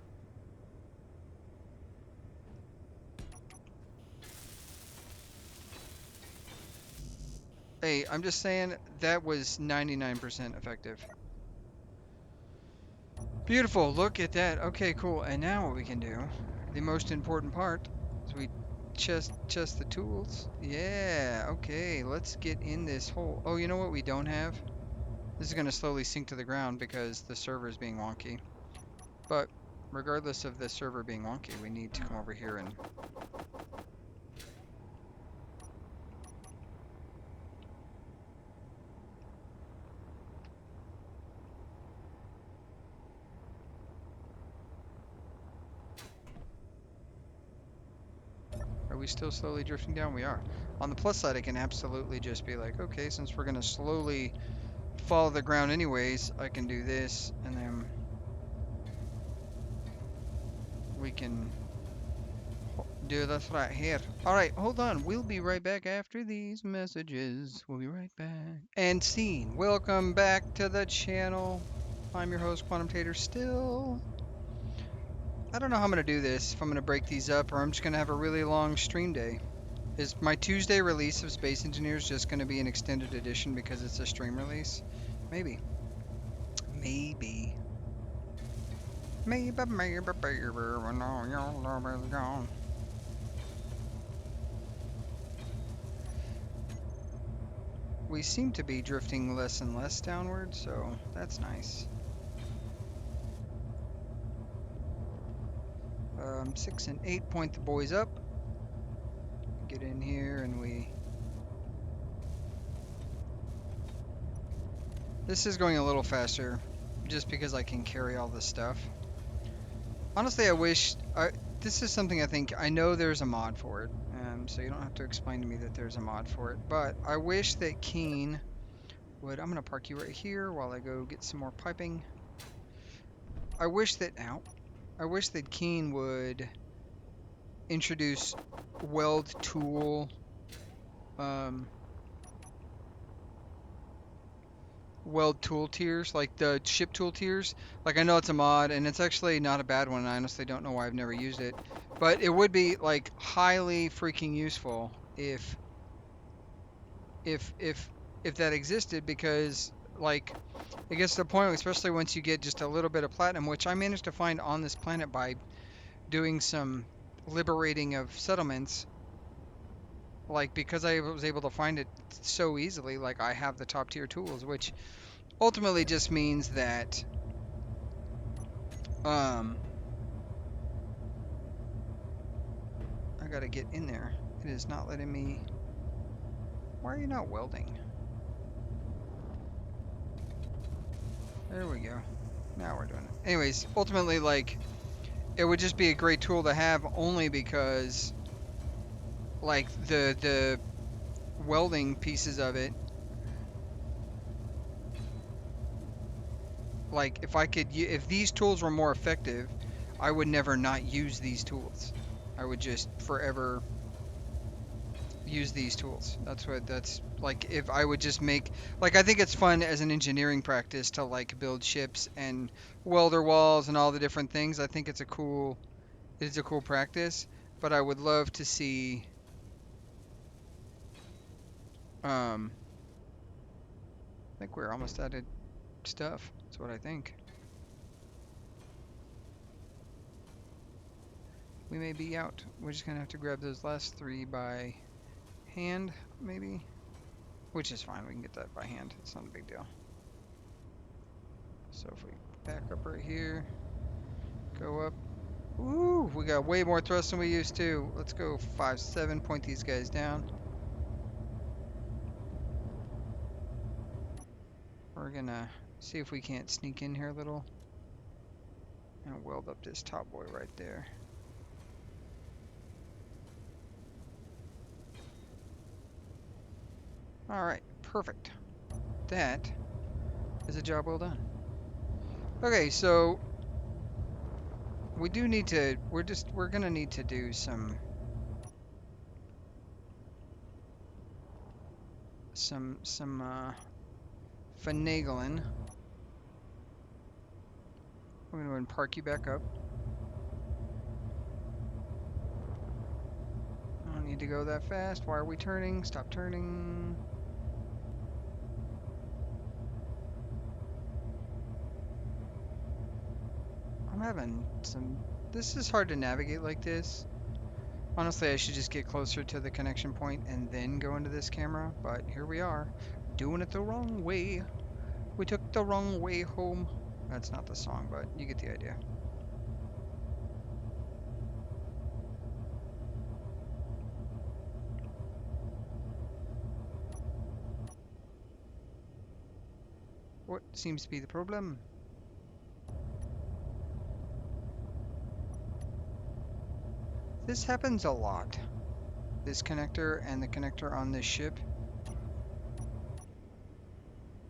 Hey, I'm just saying that was 99% effective. Beautiful. Look at that. Okay, cool. And now what we can do, the most important part, is we chest the tools. Yeah. Okay. Let's get in this hole. Oh, you know what we don't have? This is going to slowly sink to the ground because the server is being wonky. But regardless of the server being wonky, we need to come over here and... Are we still slowly drifting down? We are. On the plus side, I can absolutely just be like, okay, since we're going to slowly follow the ground anyways, I can do this, and then we can do this right here. Alright, hold on. We'll be right back after these messages. We'll be right back. And scene. Welcome back to the channel. I'm your host, Quantum Tater, still. I don't know how I'm going to do this, if I'm going to break these up, or I'm just going to have a really long stream day. Is my Tuesday release of Space Engineers just going to be an extended edition because it's a stream release? Maybe. Maybe. Maybe, when all your love is gone. We seem to be drifting less and less downward, so that's nice. 6 and 8 point the boys up. Get in here and we... This is going a little faster, just because I can carry all this stuff. Honestly, I wish... this is something I know there's a mod for it, so you don't have to explain to me that there's a mod for it, but I wish that Keen would... I'm going to park you right here while I go get some more piping. I wish that Keen would introduce weld tool um, weld tool tiers, like the ship tool tiers. Like I know it's a mod, and it's actually not a bad one. I honestly don't know why I've never used it, but it would be like highly freaking useful if if if that existed, because like it gets to the point, especially once you get just a little bit of platinum, which I managed to find on this planet by doing some liberating of settlements. Like because I was able to find it so easily, like I have the top tier tools, which ultimately just means that um I gotta get in there. It is not letting me. Why are you not welding? There we go. Now we're doing it. Anyways, ultimately, like, it would just be a great tool to have only because, like, the welding pieces of it, like, if I could, if these tools were more effective, I would never not use these tools. I would just forever use these tools. That's like if I would just make like I think it's fun as an engineering practice to like build ships and welder walls and all the different things. I think it's a cool practice, but I would love to see I think we're almost out of stuff. That's what I think. We may be out. We're just gonna have to grab those last three by hand, maybe. Which is fine, we can get that by hand. It's not a big deal. So if we back up right here, go up. Ooh, we got way more thrust than we used to. Let's go 5-7, point these guys down. We're gonna see if we can't sneak in here a little and weld up this top boy right there. All right, perfect. That is a job well done. Okay, so we do need to, we're gonna need to do some finagling. We're gonna go and park you back up. I don't need to go that fast. Why are we turning? Stop turning. I'm having some, this is hard to navigate like this. Honestly, I should just get closer to the connection point and then go into this camera, but here we are, doing it the wrong way. We took the wrong way home. That's not the song, but you get the idea. What seems to be the problem? This happens a lot. This connector and the connector on this ship.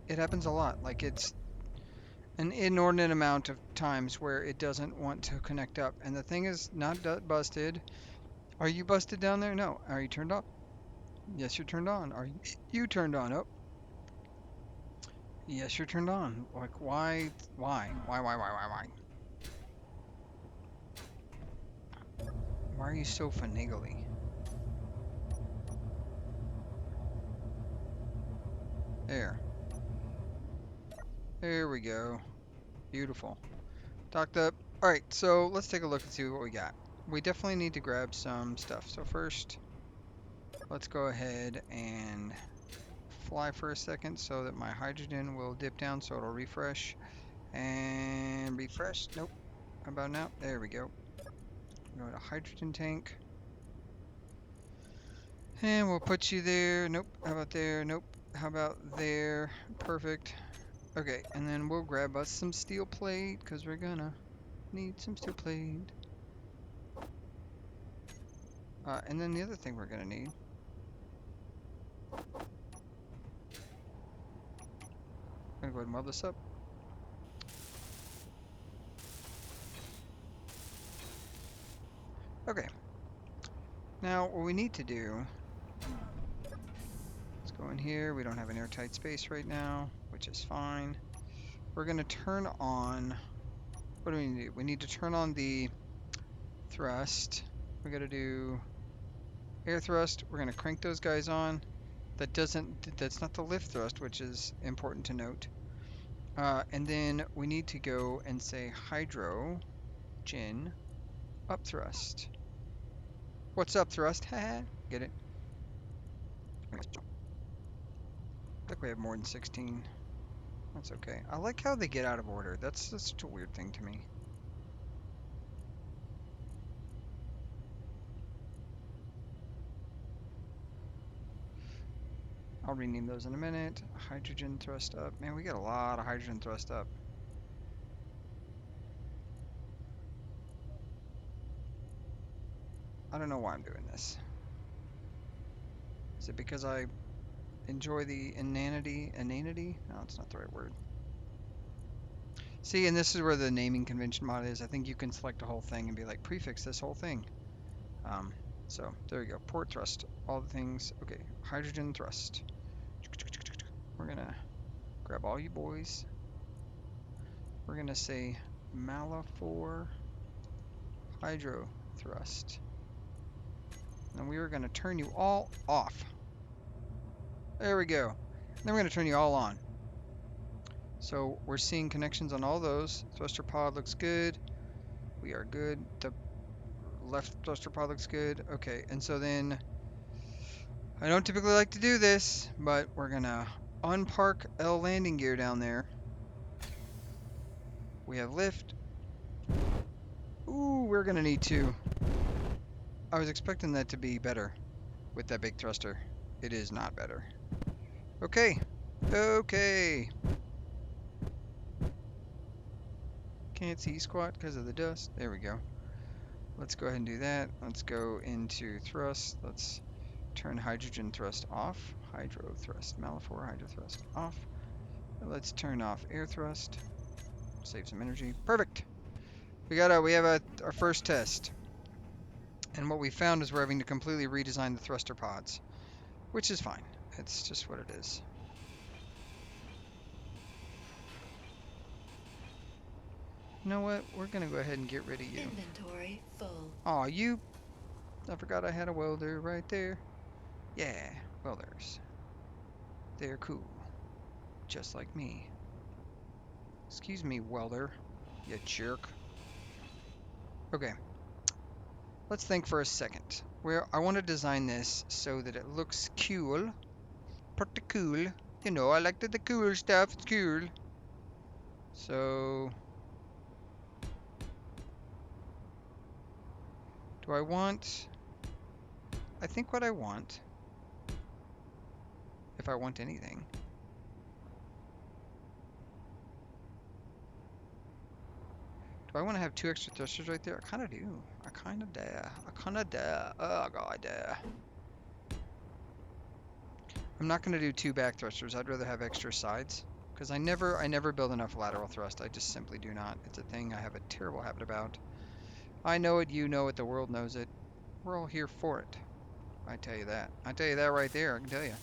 It happens a lot. Like it's an inordinate amount of times where it doesn't want to connect up. And the thing is not busted. Are you busted down there? No. Are you turned up? Yes, you're turned on. Are you turned on? Oh, yes, you're turned on. Like, why? Why? Why are you so finagly? There. There we go. Beautiful. Docked up. Alright, so let's take a look and see what we got. We definitely need to grab some stuff. So first, let's go ahead and fly for a second so that my hydrogen will dip down so it'll refresh. And refresh. Nope. How about now? There we go. Go to hydrogen tank. And we'll put you there. Nope. How about there? Nope. How about there? Perfect. Okay, and then we'll grab us some steel plate because we're gonna need some steel plate. And then the other thing we're gonna need. I'm gonna go ahead and weld this up. Okay. Now what we need to do Go in here. We don't have an airtight space right now, which is fine. We're going to turn on... What do we need to do? We need to turn on the thrust. We got to do air thrust. We're going to crank those guys on. That's not the lift thrust, which is important to note. And then we need to go and say hydrogen up thrust. What's up thrust? Haha. Get it? I think we have more than 16. That's okay. I like how they get out of order. That's such a weird thing to me. I'll rename those in a minute. Hydrogen thrust up. Man, we got a lot of hydrogen thrust up. I don't know why I'm doing this. Is it because I enjoy the inanity? No, it's not the right word. See, and this is where the naming convention mod is. I think you can select a whole thing and be like, prefix this whole thing. So there you go. Port thrust, all the things. Okay, hydrogen thrust. We're gonna grab all you boys. We're gonna say Malafor hydro thrust. And we are gonna turn you all off. There we go. Then we're gonna turn you all on. So we're seeing connections on all those. Thruster pod looks good. We are good. The left thruster pod looks good. Okay, and so then I don't typically like to do this, but we're gonna unpark L landing gear down there. We have lift. Ooh, we're gonna need two. I was expecting that to be better with that big thruster. It is not better. Okay. Okay. Can't see squat because of the dust. There we go. Let's go ahead and do that. Let's go into thrust. Let's turn hydrogen thrust off. Hydro thrust. Malafor hydro thrust off. Let's turn off air thrust. Save some energy. Perfect. We have our first test. And what we found is we're having to completely redesign the thruster pods, which is fine. It's just what it is. You know what? We're gonna go ahead and get rid of you. Inventory full. Aw, you... I forgot I had a welder right there. Yeah, welders. They're cool. Just like me. Excuse me, welder. You jerk. Okay. Let's think for a second. I want to design this so that it looks cool. Pretty cool. You know, I like the cool stuff. It's cool. So... do I want... I think what I want... if I want anything... do I want to have 2 extra thrusters right there? I kind of do. I kind of dare. Oh, God, dare. I'm not going to do 2 back thrusters. I'd rather have extra sides. Because I never build enough lateral thrust. I just simply do not. It's a thing I have a terrible habit about. I know it, you know it, the world knows it. We're all here for it. I tell you that. I tell you that right there, I can tell you.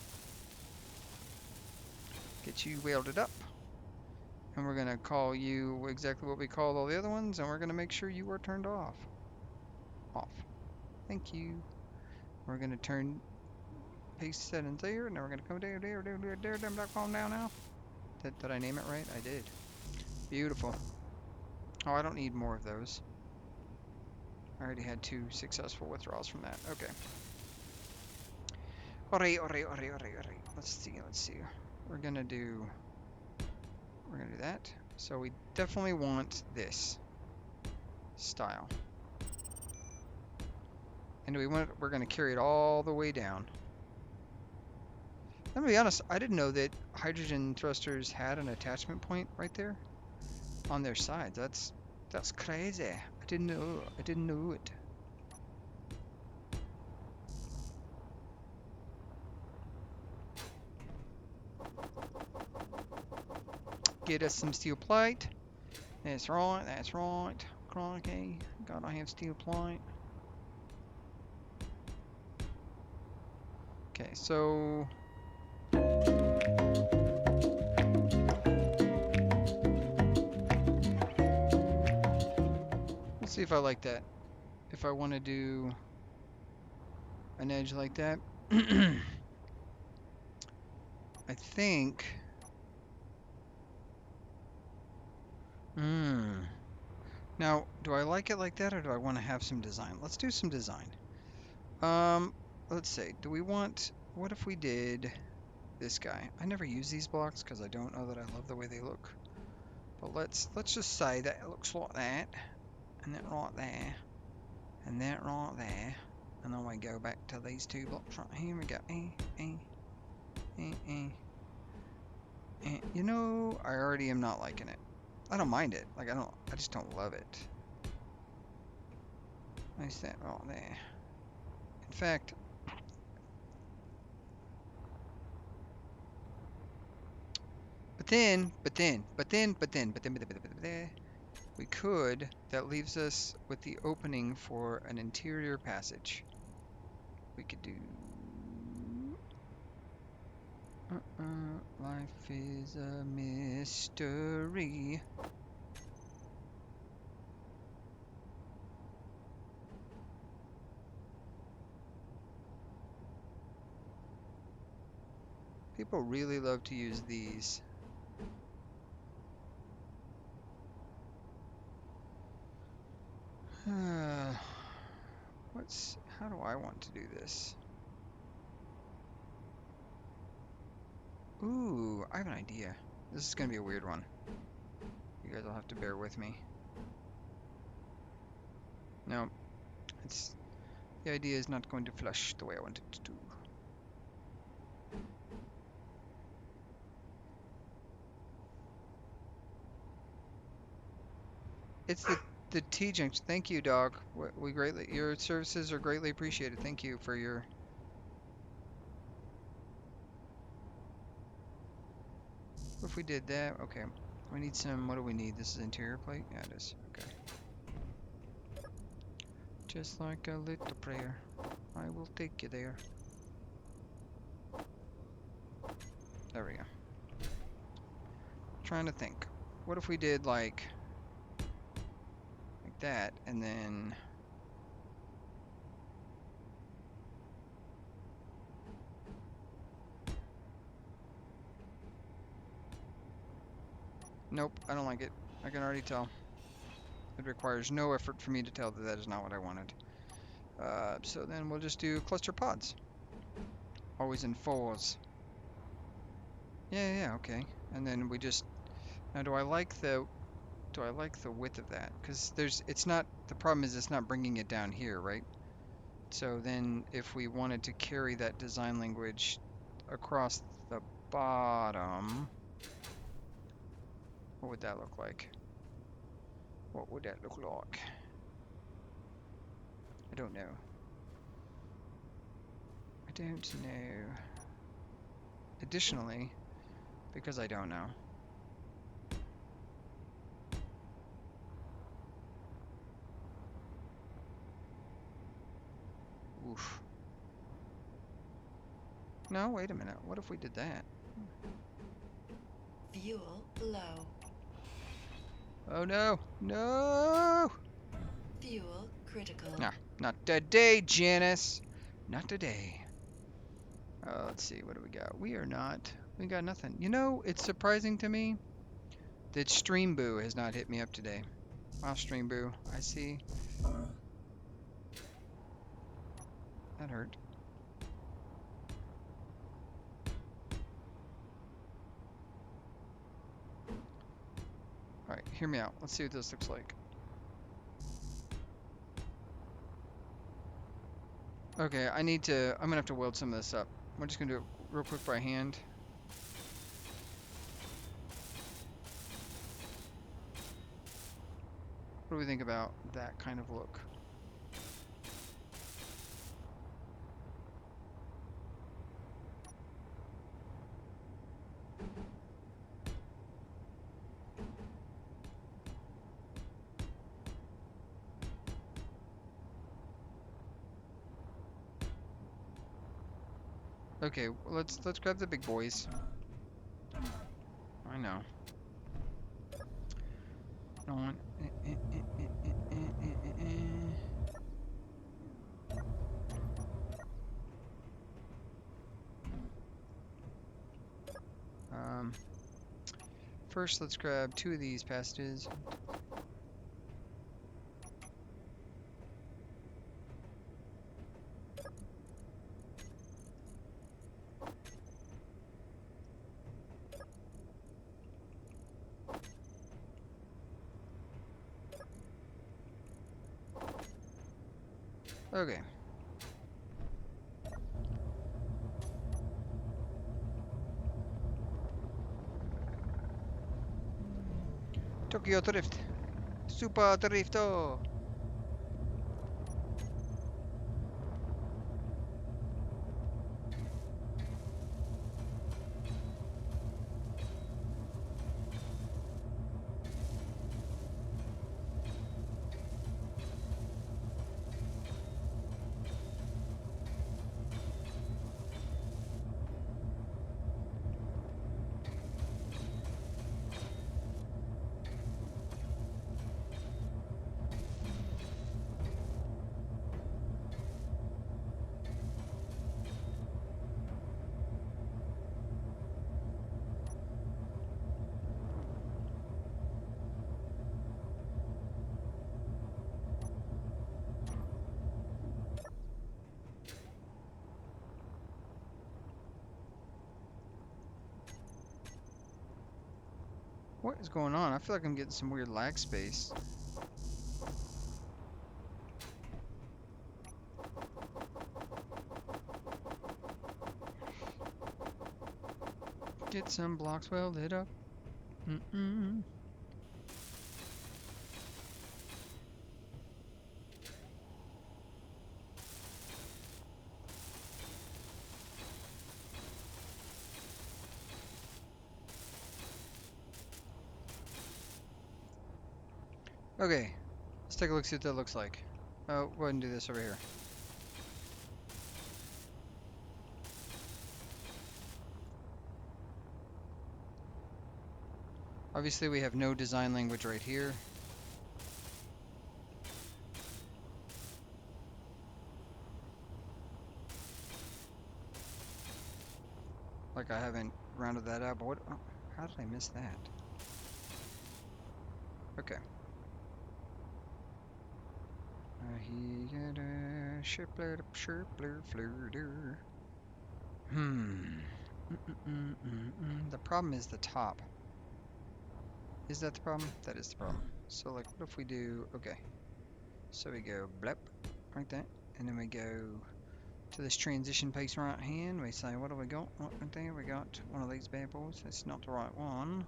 Get you welded up. And we're going to call you exactly what we called all the other ones, and we're going to make sure you are turned off. Off. Thank you. We're going to paste settings there, and then we're going to come down now. Did I name it right? I did. Beautiful. Oh, I don't need more of those. I already had 2 successful withdrawals from that. Okay. Alright. Let's see. We're gonna do that. So we definitely want this style. And we're gonna carry it all the way down. I'm gonna be honest, I didn't know that hydrogen thrusters had an attachment point right there on their sides. That's crazy. I didn't know it. Get us some steel plate. That's right. Crikey. Gotta have steel plate. Okay, so See if I like that. If I want to do an edge like that. I think. Now, do I like it like that, or do I want to have some design? Let's do some design. Let's see. Do we want? What if we did this guy? I never use these blocks because I don't know that I love the way they look. But let's just say that it looks like that, and that right there, and that right there, and then we go back to these two blocks right here. We go You know, I already am not liking it. I don't mind it. Like I just don't love it. Nice that right there. In fact, but then, we could. That leaves us with the opening for an interior passage. We could do. Life is a mystery. People really love to use these. How do I want to do this? Ooh, I have an idea. This is gonna be a weird one. You guys will have to bear with me. No, the idea is not going to flush the way I want it to do. It's the T junction. Thank you, dog. Your services are greatly appreciated. Thank you for your. What if we did that? Okay. We need some. What do we need? This is interior plate. Yeah, it is. Okay. Just like a little prayer, I will take you there. There we go. Trying to think. What if we did like that, and then nope, I don't like it. I can already tell. It requires no effort for me to tell that that is not what I wanted. So then we'll just do cluster pods. Always in fours. Yeah, okay. And then we just now do I like the width of that? Because it's not, the problem is it's not bringing it down here, right? So then if we wanted to carry that design language across the bottom, what would that look like? What would that look like? I don't know. I don't know. Additionally, because I don't know. Oof. No, wait a minute. What if we did that? Fuel low. Oh no! No! Fuel critical. Nah, not today, Janice. Not today. Let's see, what do we got? We got nothing. You know, it's surprising to me that Streamboo has not hit me up today. Wow, Streamboo, I see. That hurt. Alright, hear me out. Let's see what this looks like. Okay, I'm gonna have to weld some of this up. We're just gonna do it real quick by hand. What do we think about that kind of look? Okay, let's grab the big boys. I know. I don't want. First, let's grab 2 of these passages. Okay. Tokyo Drift. Super Drifto. What is going on? I feel like I'm getting some weird lag space. Get some blocks welded up. Mm-mm. Okay, let's take a look, see what that looks like. Oh, go ahead and do this over here. Obviously, we have no design language right here. Like I haven't rounded that out, but what? Oh, how did I miss that? Okay. He got a shipler, flirter. The problem is the top. Is that the problem? That is the problem. So, like, what if we do? Okay. So we go blep, like that, and then we go to this transition piece right hand. We say, what do we got? Oh, right there, we got one of these bad boys. That's not the right one.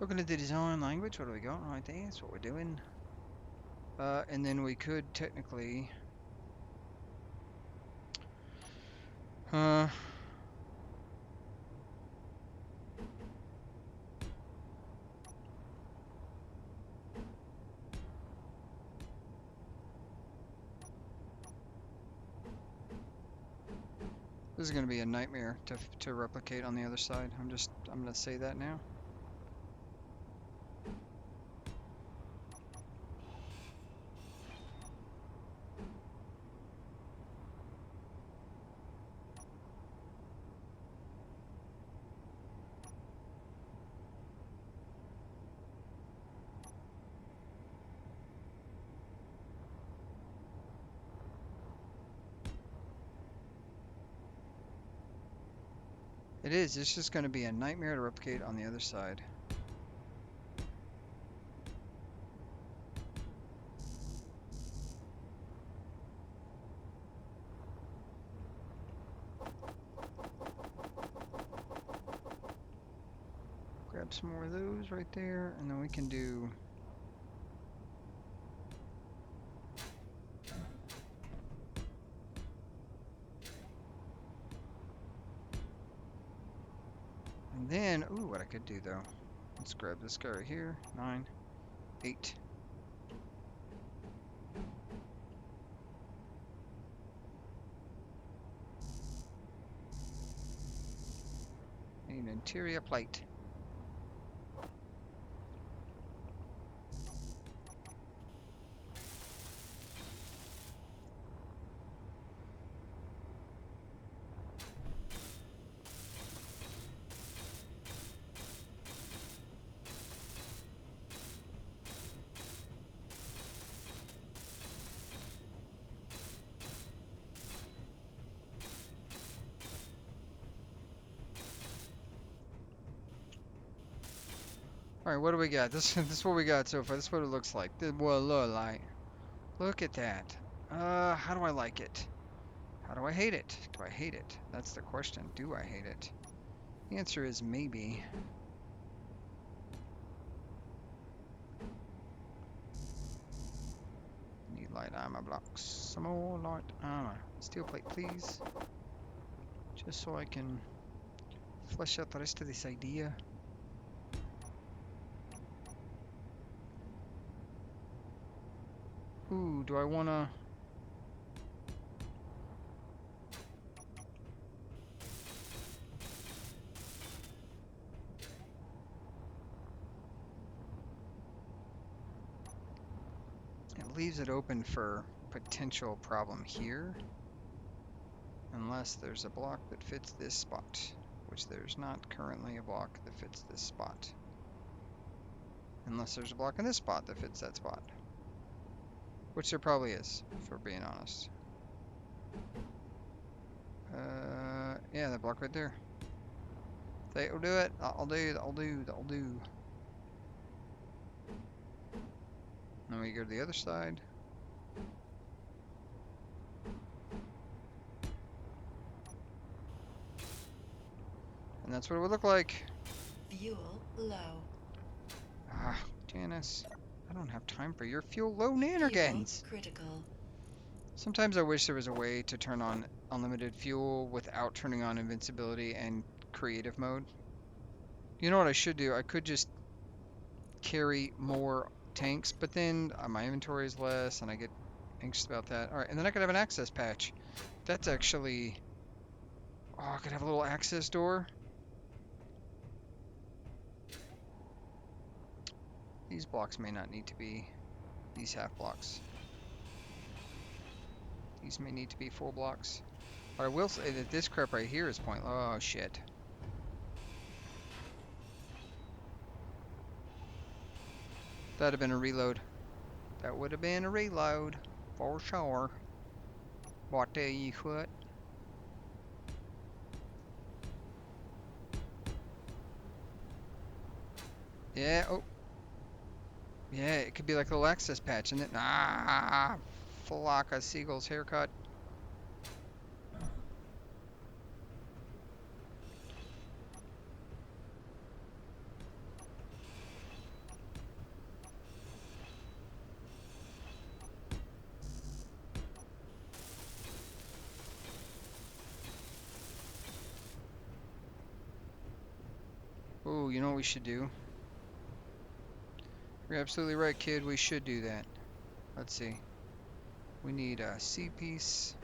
Looking at the design language, what do we got right there? That's what we're doing. And then we could technically... This is going to be a nightmare to replicate on the other side. I'm going to say that now. It is. It's just going to be a nightmare to replicate on the other side. Grab some more of those right there, and then we can do... then, ooh, what I could do though. Let's grab this guy right here. 9, 8. An interior plate. Alright, what do we got? This is what we got so far. This is what it looks like. Look at that. How do I like it? How do I hate it? Do I hate it? That's the question. Do I hate it? The answer is maybe. Need light armor blocks. Some more light armor. Steel plate, please. Just so I can flesh out the rest of this idea. Ooh, do I wanna... It leaves it open for potential problem here. Unless there's a block that fits this spot. Which there's not currently a block that fits this spot. Unless there's a block in this spot that fits that spot. Which there probably is, if we're being honest. Yeah, that block right there. That'll do it. I'll do. Then we go to the other side. And that's what it would look like. Fuel low. Ah, Janice. I don't have time for your fuel low nannergans. Fuel critical. Sometimes I wish there was a way to turn on unlimited fuel without turning on invincibility and creative mode. You know what I should do? I could just carry more tanks, but then my inventory is less and I get anxious about that. Alright, and then I could have an access patch. That's actually... Oh, I could have a little access door. These blocks may not need to be these half blocks. These may need to be full blocks. But I will say that this crap right here is pointless. Oh, shit. That'd have been a reload. That would have been a reload. For sure. What do you what? Yeah, oh. Yeah, it could be like a little access patch, and then flock of seagulls haircut. Oh, you know what we should do? You're absolutely right, kid. We should do that. Let's see. We need a C-piece.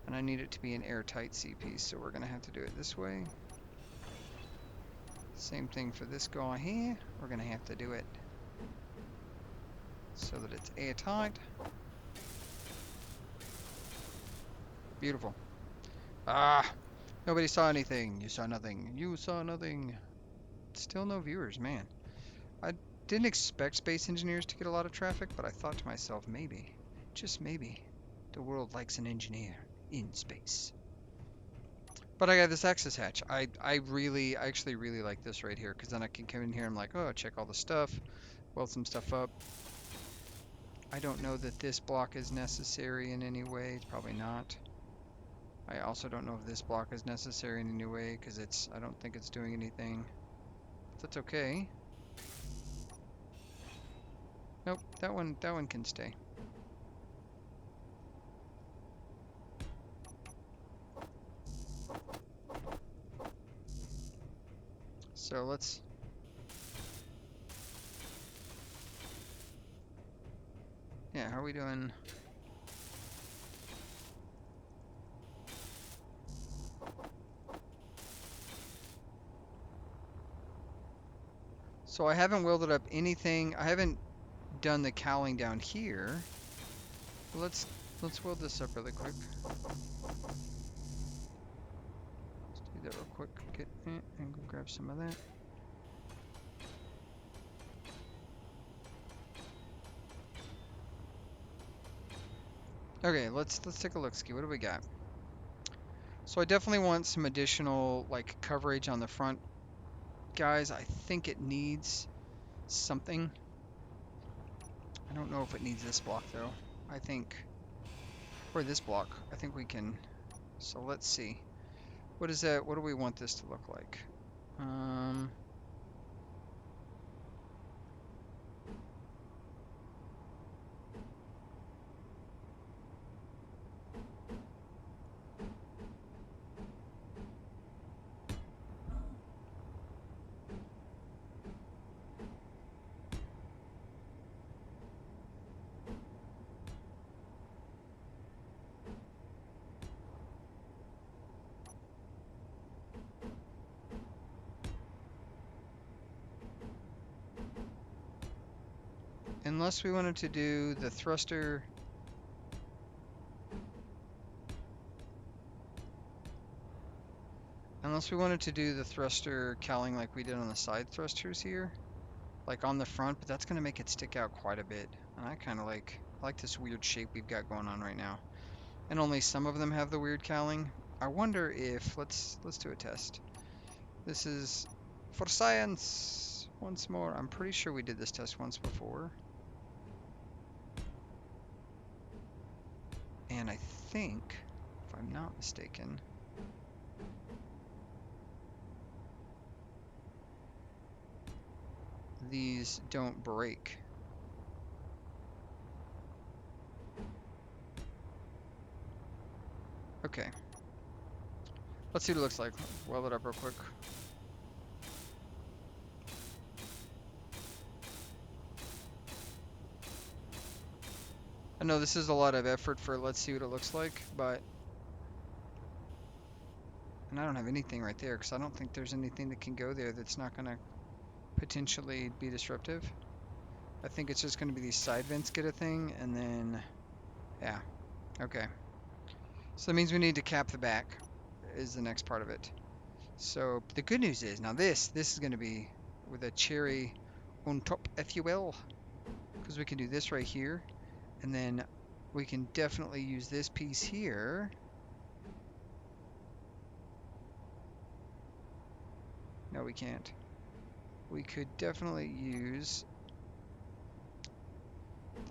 And I need it to be an airtight C-piece, so we're going to have to do it this way. Same thing for this guy here. We're going to have to do it so that it's airtight. Beautiful. Ah! Nobody saw anything. You saw nothing. You saw nothing. Still no viewers, man. I didn't expect Space Engineers to get a lot of traffic, but I thought to myself, maybe, just maybe, the world likes an engineer in space. But I got this access hatch. I actually really like this right here, because then I can come in here and I'm like, oh, check all the stuff, weld some stuff up. I don't know that this block is necessary in any way. It's probably not. I also don't know if this block is necessary in any way, because I don't think it's doing anything. But that's okay. Nope, that one can stay. So let's... Yeah, how are we doing? So I haven't welded up anything. I haven't done the cowling down here. Let's weld this up really quick. Let's do that real quick. Get and go grab some of that. Okay, let's take a look. Ski, what do we got? So I definitely want some additional like coverage on the front, guys. I think it needs something. I don't know if it needs this block though. I think, or this block. I think we can. So let's see. What is that? What do we want this to look like? Unless we wanted to do the thruster. Unless we wanted to do the thruster cowling like we did on the side thrusters here, like on the front, but that's going to make it stick out quite a bit. And I kind of like this weird shape we've got going on right now. And only some of them have the weird cowling. I wonder if, let's do a test. This is for science once more. I'm pretty sure we did this test once before. And I think, if I'm not mistaken, these don't break. Okay. Let's see what it looks like. Weld it up real quick. I know this is a lot of effort for let's see what it looks like, but... And I don't have anything right there, because I don't think there's anything that can go there that's not going to potentially be disruptive. I think it's just going to be these side vents get a thing, and then... Yeah. Okay. So that means we need to cap the back, is the next part of it. So the good news is, now this is going to be with a cherry on top, if you will. Because we can do this right here, and then we can definitely use this piece here. No, we can't. We could definitely use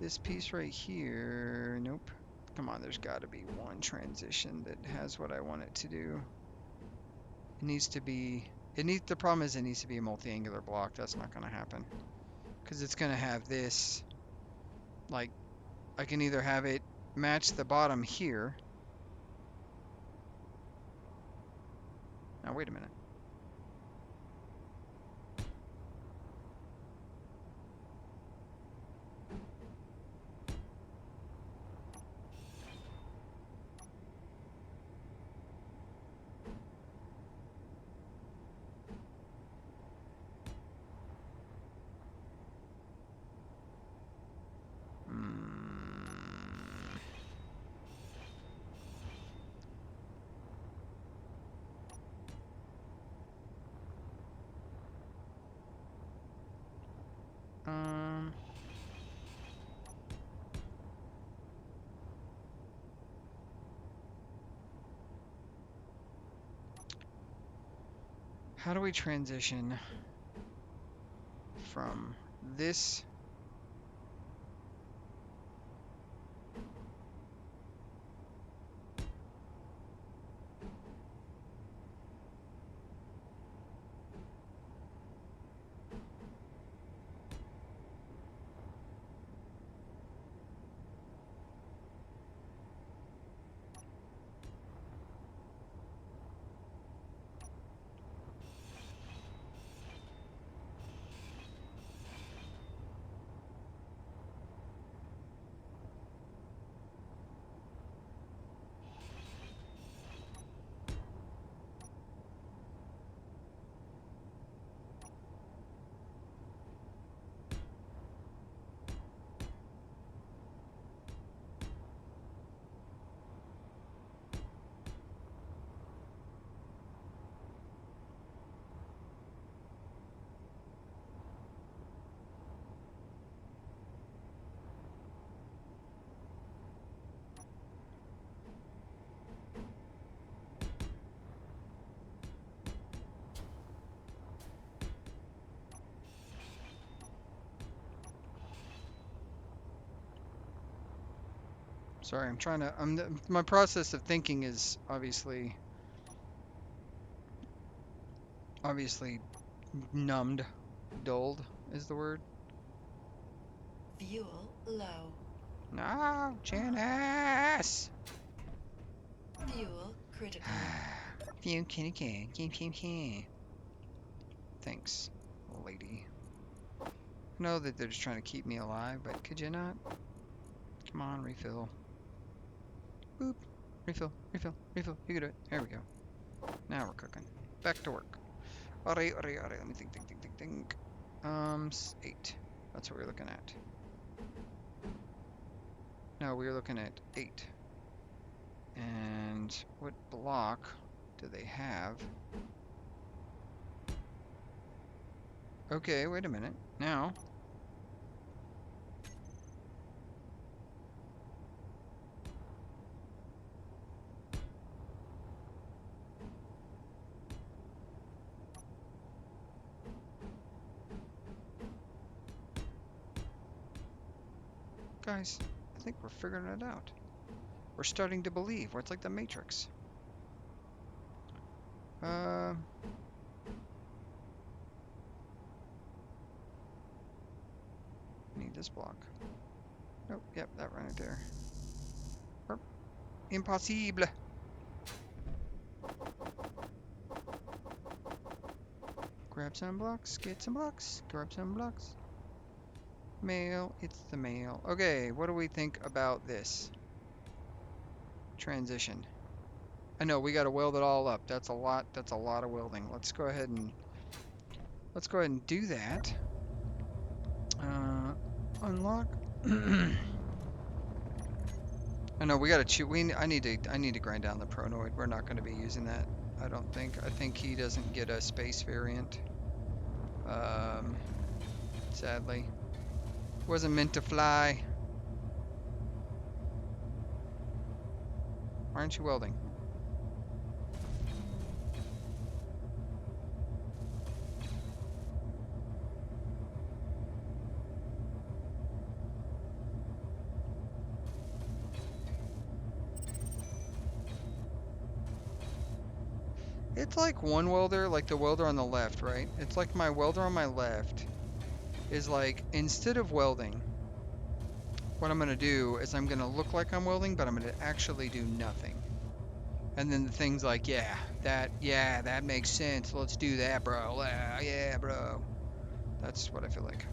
this piece right here. Nope. Come on, there's got to be one transition that has what I want it to do. It needs to be... the problem is it needs to be a multi-angular block. That's not going to happen. Because it's going to have this... Like, I can either have it match the bottom here. Now, wait a minute. How do we transition from this Sorry, I'm trying to. My process of thinking is obviously numbed, dulled is the word. Fuel low. No, Janice. Fuel critical. Phew, kitty can. Thanks, lady. I know that they're just trying to keep me alive, but could you not? Come on, refill. Boop. Refill. You can do it. There we go. Now we're cooking. Back to work. Alright. Let me think. 8. That's what we're looking at. No, we're looking at 8. And what block do they have? Okay, wait a minute. Now, guys, I think we're figuring it out. We're starting to believe. It's like the Matrix. Need this block. Nope, yep, that right there. Impossible. Grab some blocks, get some blocks, grab some blocks. Mail, it's the mail. Okay, what do we think about this? Transition. I know we gotta weld it all up. That's a lot of welding. Let's go ahead and do that. Unlock. I know we gotta chew. I need to grind down the pronoid. We're not gonna be using that. I don't think. I think he doesn't get a space variant. Sadly, wasn't meant to fly. Why aren't you welding? It's like one welder, like the welder on the left, right? It's like my welder on my left is like, instead of welding, what I'm going to do is I'm going to look like I'm welding, but I'm going to actually do nothing. And then the thing's like, yeah, that makes sense. Let's do that, bro. Yeah, bro. That's what I feel like.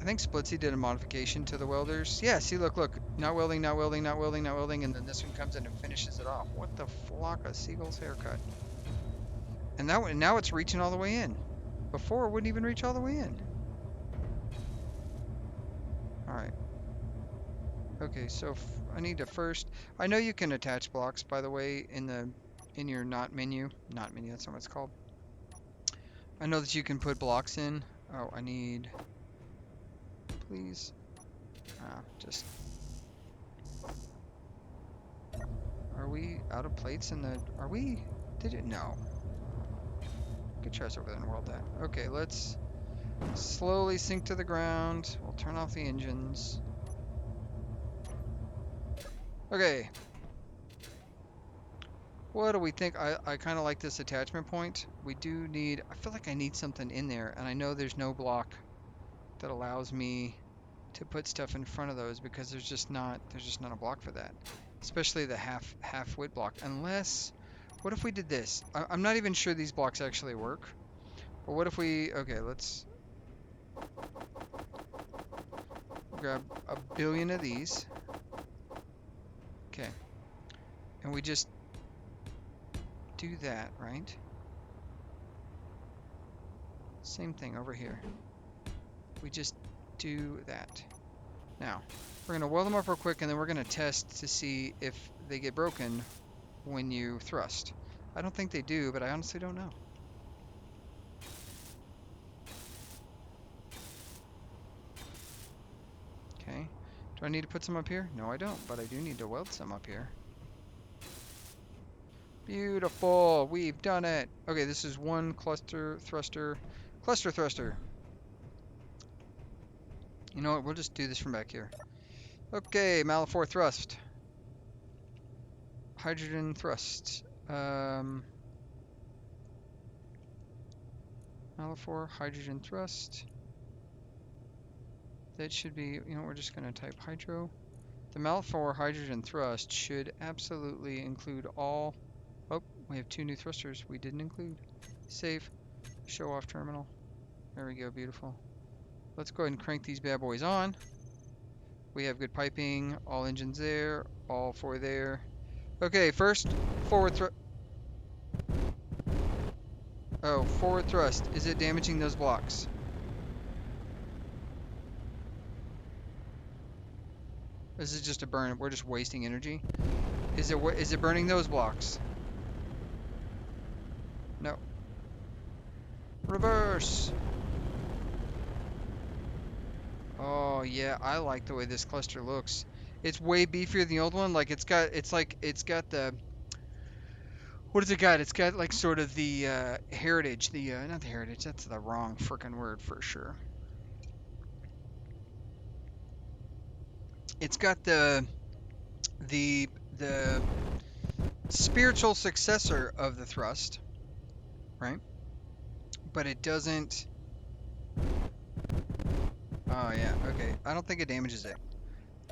I think Splitsy did a modification to the welders. Yeah, see, look. Not welding, and then this one comes in and finishes it off. What the flock of seagull's haircut? And now it's reaching all the way in. Before, it wouldn't even reach all the way in. Alright. Okay, so I need to first... I know you can attach blocks, by the way, in your not menu. Not menu, that's not what it's called. I know that you can put blocks in. Oh, I need... Please. Just... Are we out of plates in the... Are we... Did it? No. Good try over there and world that. Okay, let's slowly sink to the ground. We'll turn off the engines. Okay. What do we think? I kind of like this attachment point. We do need... I feel like I need something in there, and I know there's no block that allows me to put stuff in front of those because there's just not a block for that, especially the half width block. Unless, what if we did this? I'm not even sure these blocks actually work, but what if we... Okay, let's grab a billion of these. Okay, and we just do that, right? Same thing over here. We just do that. Now, we're going to weld them up real quick, and then we're going to test to see if they get broken when you thrust. I don't think they do, but I honestly don't know. Okay. Do I need to put some up here? No, I don't, but I do need to weld some up here. Beautiful! We've done it! Okay, this is one cluster thruster. Cluster thruster. You know what? We'll just do this from back here. Okay, Malafor thrust. Hydrogen thrust. Malafor hydrogen thrust. That should be, you know, we're just going to type hydro. The Malafor hydrogen thrust should absolutely include all. Oh, we have 2 new thrusters we didn't include. Save. Show off terminal. There we go, beautiful. Let's go ahead and crank these bad boys on. We have good piping, all engines there, all 4 there. Okay, first, forward thrust. Oh, forward thrust. Is it damaging those blocks? This is just a burn. We're just wasting energy. Is it burning those blocks? No. Reverse. Oh yeah, I like the way this cluster looks. It's way beefier than the old one. Like it's got the, what has it got? It's got like sort of the heritage, the not the heritage. That's the wrong frickin' word for sure. It's got the spiritual successor of the thrust, right? But it doesn't. Oh yeah, okay. I don't think it damages it.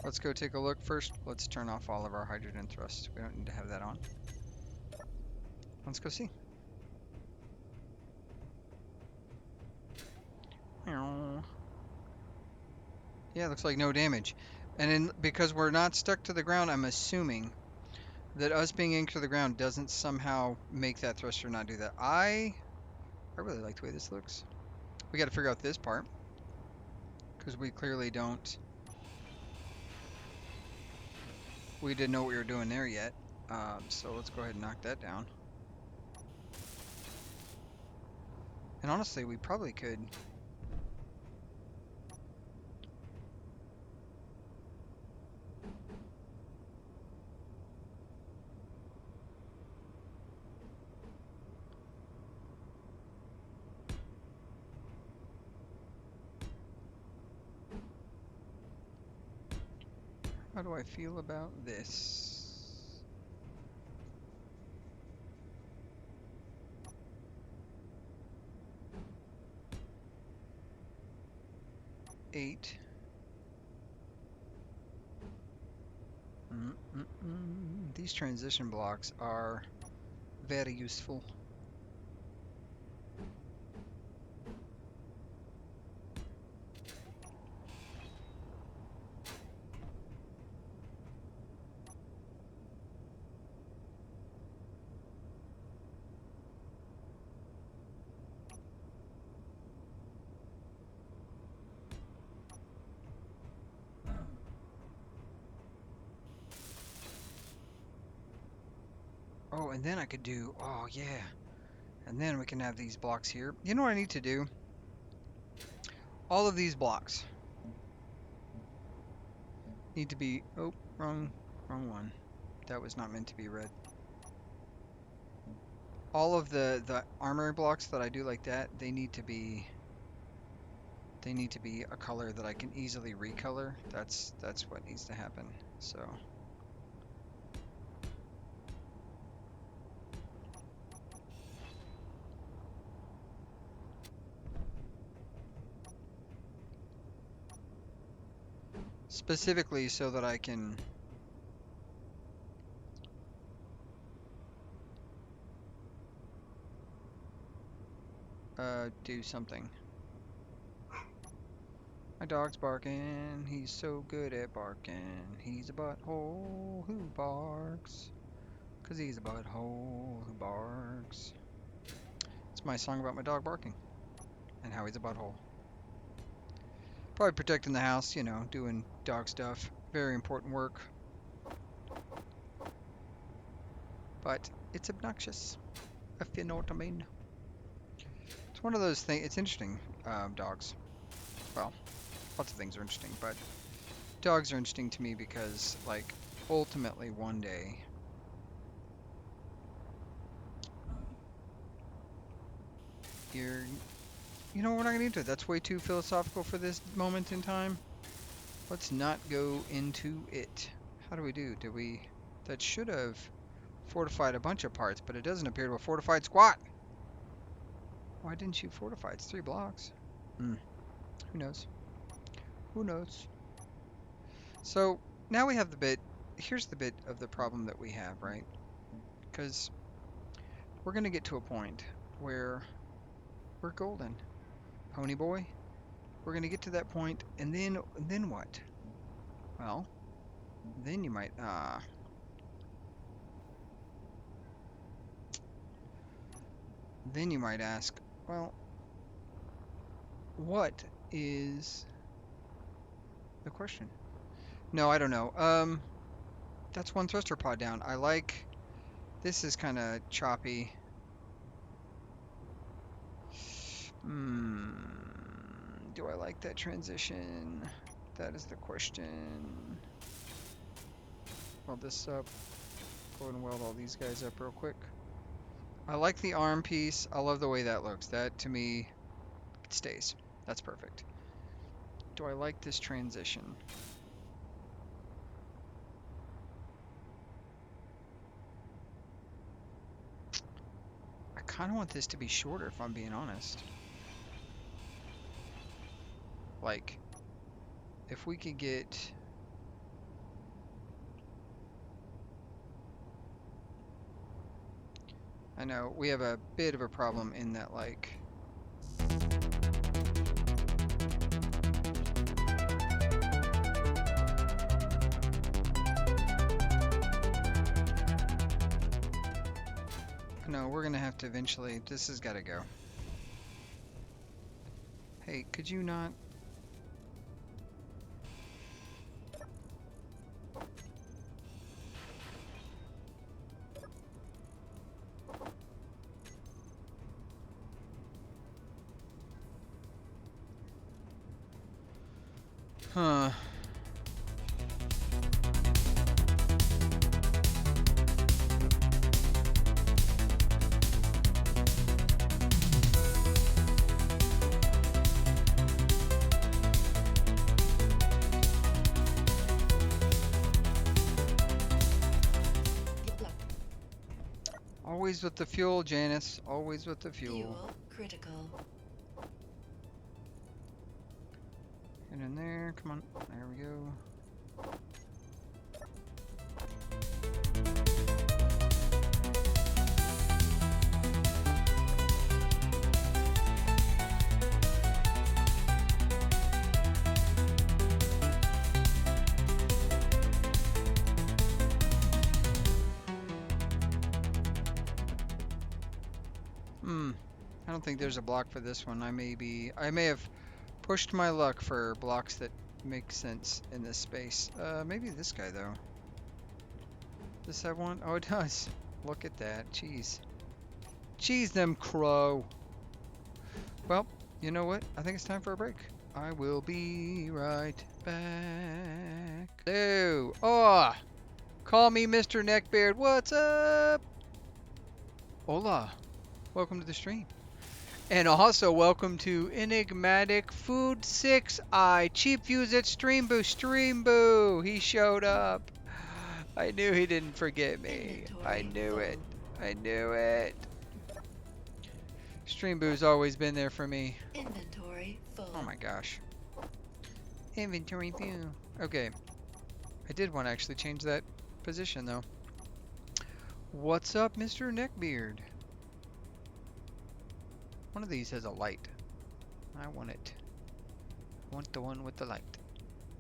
Let's go take a look first. Let's turn off all of our hydrogen thrust. We don't need to have that on. Let's go see. Yeah, looks like no damage. And then because we're not stuck to the ground, I'm assuming that us being anchored to the ground doesn't somehow make that thruster not do that. I really like the way this looks. We got to figure out this part because we clearly don't. We didn't know what we were doing there yet. So let's go ahead and knock that down. And honestly, we probably could. How do I feel about this? Eight. These transition blocks are very useful. Oh, and then I could do, oh yeah. And then we can have these blocks here. You know what I need to do? All of these blocks need to be, oh, wrong one. That was not meant to be red. All of the armor blocks that I do like that, they need to be a color that I can easily recolor. That's what needs to happen. So specifically so that I can do something. My dog's barking. He's so good at barking. He's a butthole who barks. 'Cause he's a butthole who barks. It's my song about my dog barking. And how he's a butthole. Probably protecting the house, you know, doing dog stuff. Very important work. But it's obnoxious, if you know what I mean. It's one of those things, it's interesting, dogs. Well, lots of things are interesting, but dogs are interesting to me because, like, ultimately one day, you know, we're not going to get into it. That's way too philosophical for this moment in time. Let's not go into it. How do we do? Did we... That should have fortified a bunch of parts, but it doesn't appear to have fortified squat. Why didn't you fortify? It's 3 blocks. Who knows? Who knows? So now we have the bit. Here's the bit of the problem that we have, right? Because we're going to get to a point where we're golden. Pony boy. We're going to get to that point, and then what? Well, then you might then you might ask, well, what is the question? No, I don't know. That's one thruster pod down. I like, this is kind of choppy. Do I like that transition? That is the question. Weld this up. Go ahead and weld all these guys up real quick. I like the arm piece. I love the way that looks. That, to me, it stays. That's perfect. Do I like this transition? I kind of want this to be shorter, if I'm being honest. Like, if we could get... I know, we have a bit of a problem in that, like... No, we're gonna have to eventually... This has gotta go. Hey, could you not... Huh. Always with the fuel, Janice. Always with the fuel. Fuel critical. Get in there. Come on. There we go. I don't think there's a block for this one. I may have pushed my luck for blocks that make sense in this space. Maybe this guy though. Does this have one? Oh, it does. Look at that. Jeez. Jeez, them crow. Well, you know what? I think it's time for a break. I will be right back. Hello. Oh, call me Mr. Neckbeard. What's up? Hola. Welcome to the stream. And also welcome to Enigmatic Food 6 Eye. Cheap views at Streamboo. Streamboo. He showed up. I knew he didn't forget me. I knew it. I knew it. Streamboo's always been there for me. Inventory full. Oh my gosh. Inventory view. Okay. I did want to actually change that position though. What's up, Mr. Neckbeard? One of these has a light. I want it. I want the one with the light.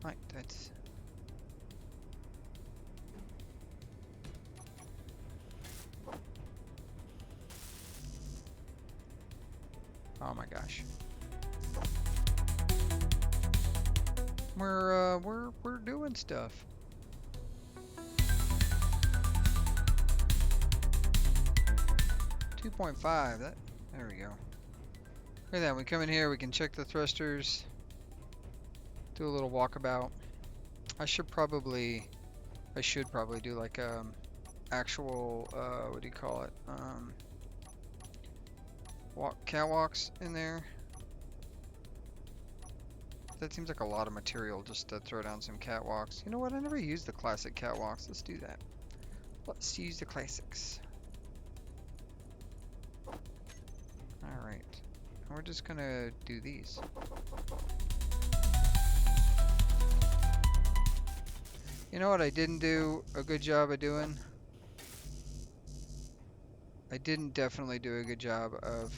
Right, that's... Oh my gosh. We're doing stuff. .5. There we go. Look at that. We come in here. We can check the thrusters. Do a little walkabout. I should probably do like actual what do you call it? Catwalks in there. That seems like a lot of material just to throw down some catwalks. You know what? I never used the classic catwalks. Let's do that. Let's use the classics. Alright. We're just gonna do these. You know what I didn't do a good job of doing? I didn't definitely do a good job of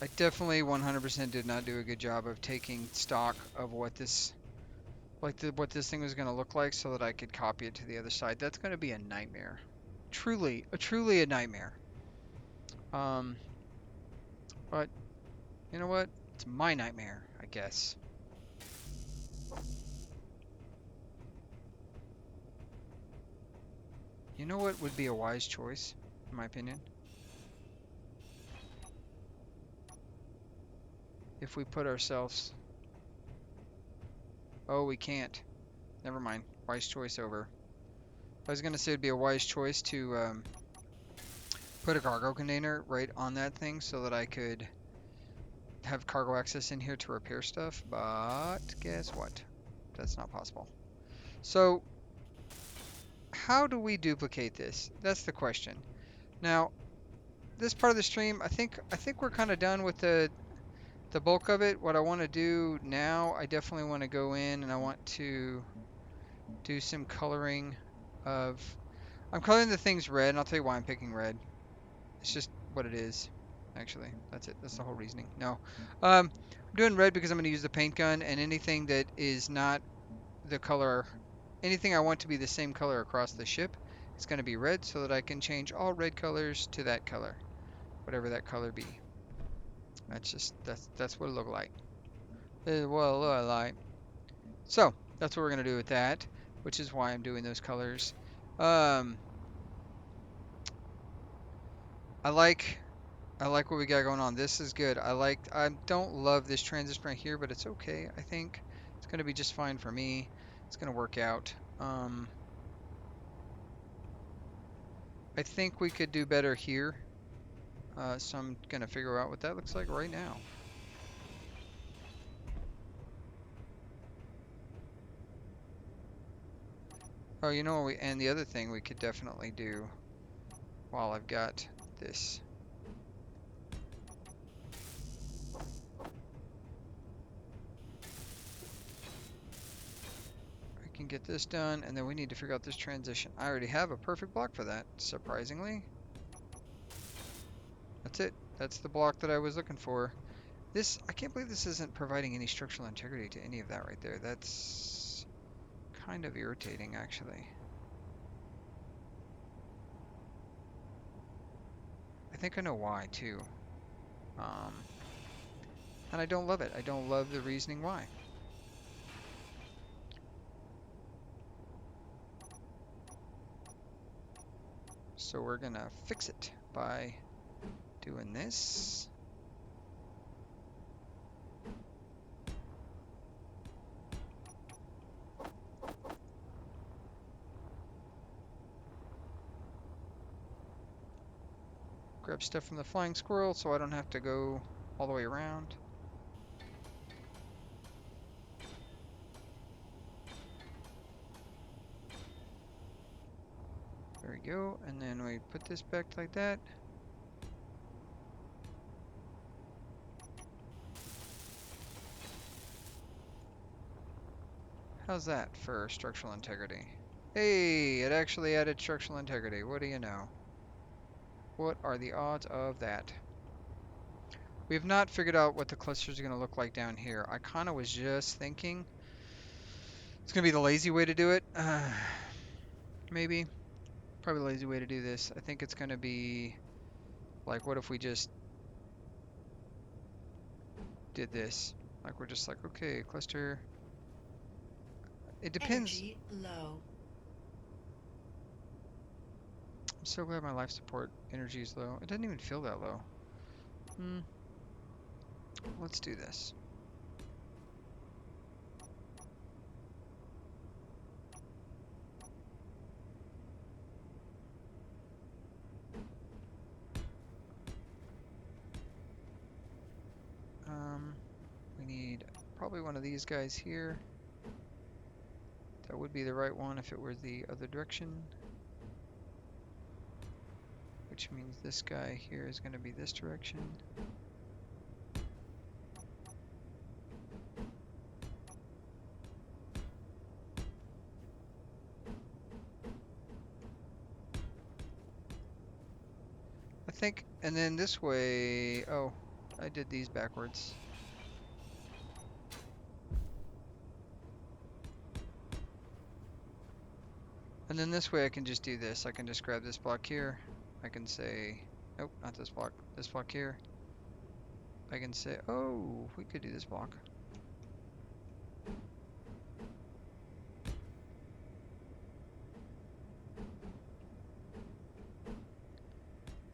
I definitely 100% did not do a good job of taking stock of what this what this thing was going to look like so that I could copy it to the other side. That's going to be a nightmare. Truly a nightmare. But you know what? It's my nightmare, I guess. You know what would be a wise choice, in my opinion? If we put ourselves... Oh, we can't. Never mind. Wise choice over. I was going to say it'd be a wise choice to put a cargo container right on that thing so that I could have cargo access in here to repair stuff, but guess what? That's not possible. So, how do we duplicate this? That's the question. Now, this part of the stream, I think we're kind of done with the bulk of it. What I want to do now, I definitely want to go in and I want to do some coloring of... I'm coloring the things red, and I'll tell you why I'm picking red. It's just what it is, actually. That's it. That's the whole reasoning. No. I'm doing red because I'm going to use the paint gun, and anything that is not the color... Anything I want to be the same color across the ship is going to be red so that I can change all red colors to that color. Whatever that color be. That's what it look like. This is what it look like. So, that's what we're going to do with that, which is why I'm doing those colors. I like what we got going on. This is good. I don't love this transition right here, but it's okay. I think it's going to be just fine for me. It's going to work out. I think we could do better here. So I'm going to figure out what that looks like right now. Oh, you know what? And the other thing we could definitely do while I've got this. I can get this done, and then we need to figure out this transition. I already have a perfect block for that, surprisingly. That's it. That's the block that I was looking for. This, I can't believe this isn't providing any structural integrity to any of that right there. That's kind of irritating, actually. I think I know why, too. And I don't love it. I don't love the reasoning why. So we're gonna fix it by doing this. Grab stuff from the flying squirrel so I don't have to go all the way around. There we go, and then we put this back like that. How's that for structural integrity? Hey, it actually added structural integrity. What do you know? What are the odds of that? We have not figured out what the clusters are going to look like down here. I kind of was just thinking it's going to be the lazy way to do it. Maybe. Probably the lazy way to do this. I think it's going to be like, what if we just did this? Like, we're just like, okay, cluster. It depends. Energy low. I'm so glad my life support energy is low. It doesn't even feel that low. Let's do this. probably one of these guys here. That would be the right one if it were the other direction. Which means this guy here is going to be this direction. I think, and then this way, oh, I did these backwards. And then this way I can just do this. I can just grab this block here. I can say, nope, not this block here. I can say, oh, we could do this block.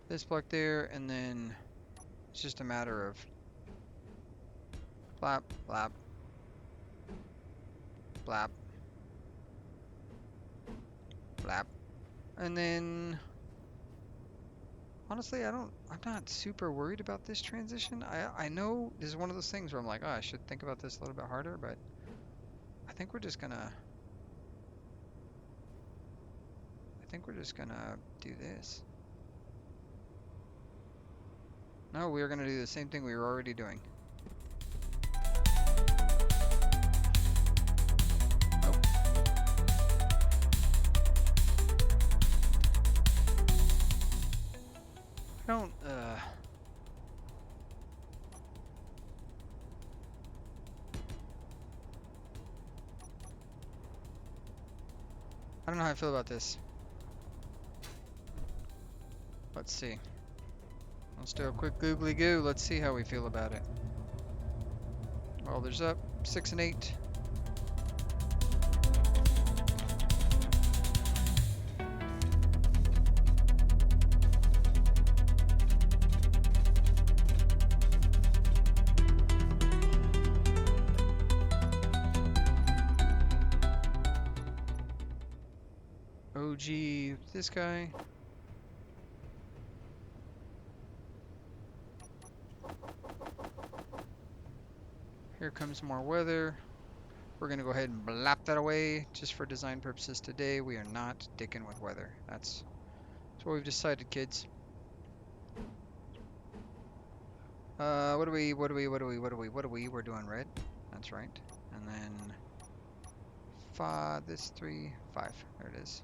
This block there, and then it's just a matter of blap, blap, blap, blap. And then, honestly, I'm not super worried about this transition. I know this is one of those things where I'm like, oh, I should think about this a little bit harder, but I think we're just gonna do this. No, we are gonna do the same thing we were already doing. Nope. I don't, I don't know how I feel about this. Let's see. Let's do a quick googly goo. Let's see how we feel about it. Well, there's up 6 and 8. OG, this guy. Here comes more weather. We're gonna go ahead and blap that away just for design purposes today. We are not dicking with weather. That's what we've decided, kids. What are we? We're doing red. That's right. And then 5, this 3, 5. There it is.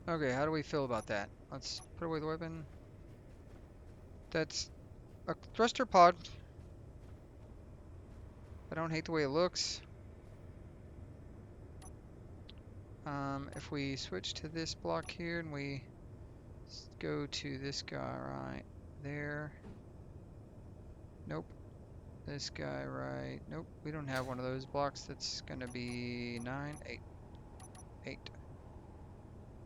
Okay, how do we feel about that? Let's put away the weapon. That's a thruster pod. I don't hate the way it looks. If we switch to this block here and we go to this guy right there. Nope. This guy right. Nope. We don't have one of those blocks. That's gonna be 9, 8. 8.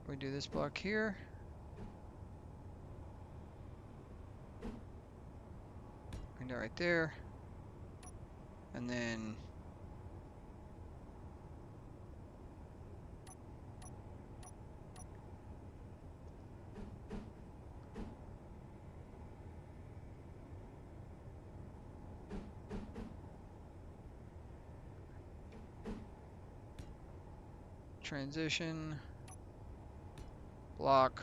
We do this block here. And right there. And then transition, block,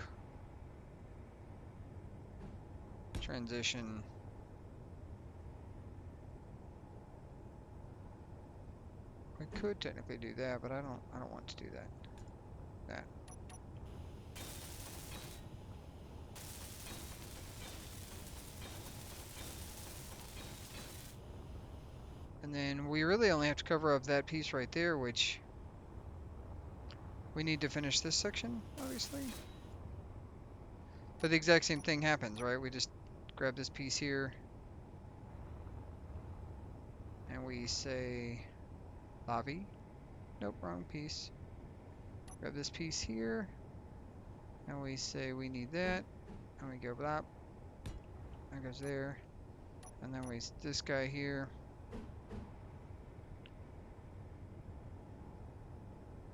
transition, we could technically do that, but I don't want to do that. That. And then we really only have to cover up that piece right there, which we need to finish this section, obviously. But the exact same thing happens, right? We just grab this piece here and we say lobby. Nope, wrong piece. Grab this piece here and we say we need that, and we go blop. That goes there. And then this guy here.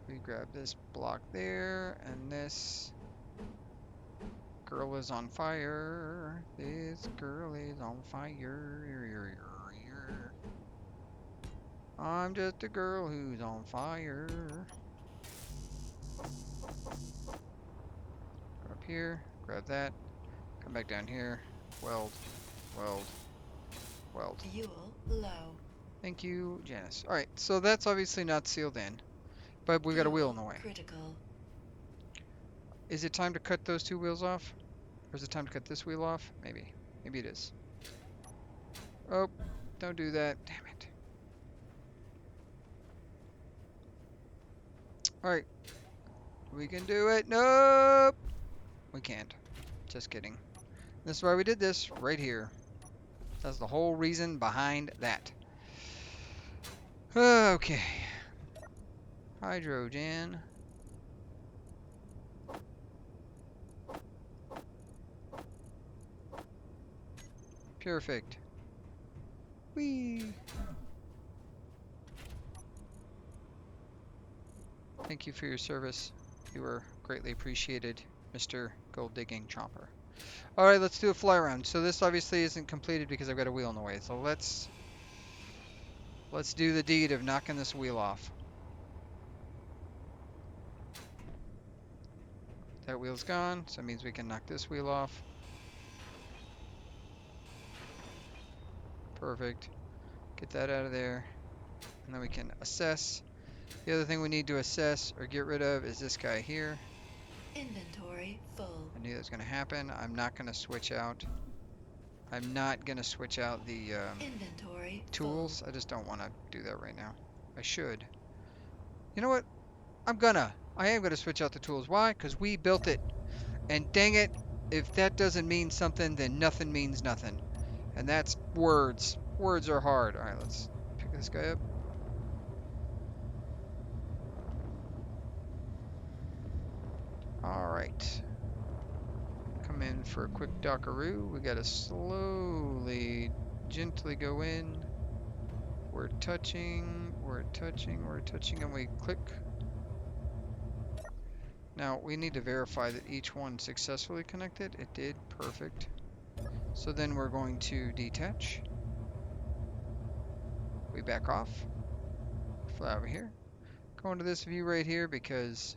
We grab this block there, and this girl is on fire. This girl is on fire. I'm just a girl who's on fire. Go up here, grab that, come back down here, weld, weld, weld. Fuel low. Thank you, Janice. Alright, so that's obviously not sealed in, but we got a wheel in the way. Critical. Is it time to cut those two wheels off? Or is it time to cut this wheel off? Maybe. Maybe it is. Oh, don't do that. Damn it. Alright. We can do it. Nope. We can't. Just kidding. This is why we did this right here. That's the whole reason behind that. Okay. Hydrogen. Perfect. Whee! Thank you for your service. You were greatly appreciated, Mr. Gold Digging Chomper. Alright, let's do a fly around. So this obviously isn't completed because I've got a wheel in the way. So let's do the deed of knocking this wheel off. That wheel's gone, so that means we can knock this wheel off. Perfect. Get that out of there. And then we can assess. The other thing we need to assess or get rid of is this guy here. Inventory full. I knew that was going to happen. I'm not going to switch out. I'm not going to switch out the Inventory tools. I just don't want to do that right now. I should. You know what? I am going to switch out the tools. Why? Because we built it. And dang it, if that doesn't mean something, then nothing means nothing. And that's words. Words are hard. Alright, let's pick this guy up. Alright. Come in for a quick dockaroo. We gotta slowly, gently go in. We're touching, and we click. Now, we need to verify that each one successfully connected. It did. Perfect. So then we're going to detach. We back off. Fly over here. Go into this view right here because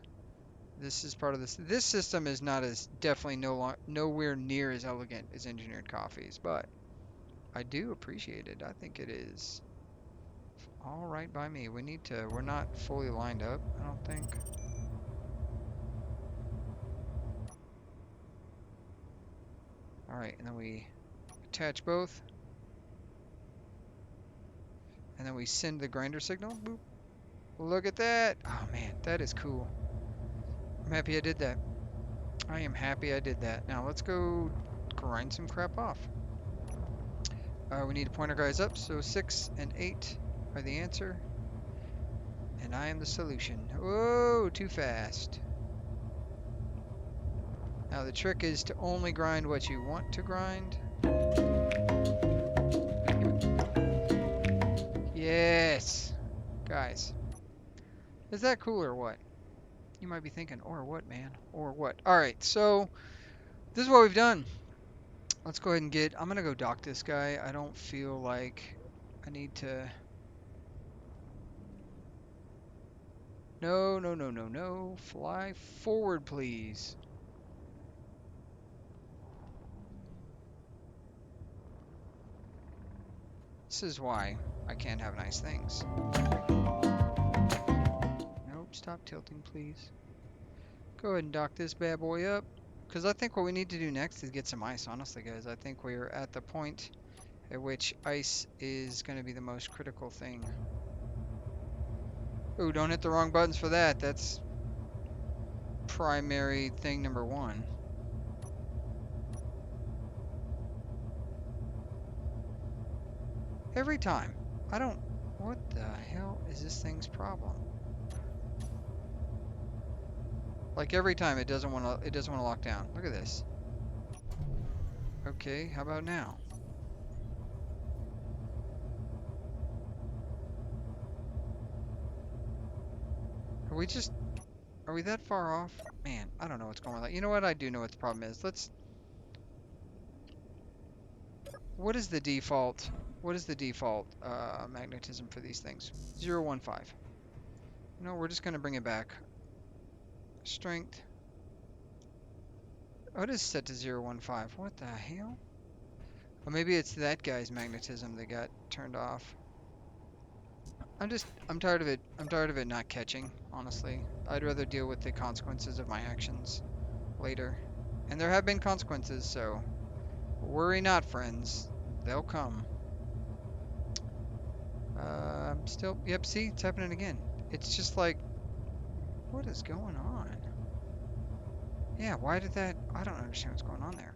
this is part of this. This system is not as definitely nowhere near as elegant as Engineered Coffee's, but I do appreciate it. I think it is all right by me. We're not fully lined up, I don't think. All right, and then we attach both. And then we send the grinder signal. Boop. Look at that. Oh man, that is cool. I'm happy I did that. I am happy I did that. Now let's go grind some crap off. We need to point our guys up, so 6 and 8 are the answer. And I am the solution. Whoa, too fast. Now the trick is to only grind what you want to grind. Yes! Guys. Is that cool or what? You might be thinking, or what, man? Or what? Alright, so this is what we've done. Let's go ahead and I'm gonna go dock this guy. I don't feel like I need to... No, no, no, no, no. Fly forward, please. This is why I can't have nice things. Nope, stop tilting, please. Go ahead and dock this bad boy up. Because I think what we need to do next is get some ice, honestly, guys. I think we're at the point at which ice is going to be the most critical thing. Ooh, don't hit the wrong buttons for that. That's primary thing number 1. Every time. What the hell is this thing's problem? Like every time it doesn't want to lock down. Look at this. Okay, how about now? Are we just Are we that far off? Man, I don't know what's going on. You know what? I do know what the problem is. What is the default? What is the default magnetism for these things? 015. No, we're just gonna bring it back. Strength. Oh, it is set to 015. What the hell? Or maybe it's that guy's magnetism that got turned off. I'm tired of it. I'm tired of it not catching, honestly. I'd rather deal with the consequences of my actions later. And there have been consequences, so worry not, friends. They'll come. Still, yep, see, it's happening again. It's just like, what is going on? Yeah, why did that? I don't understand what's going on there.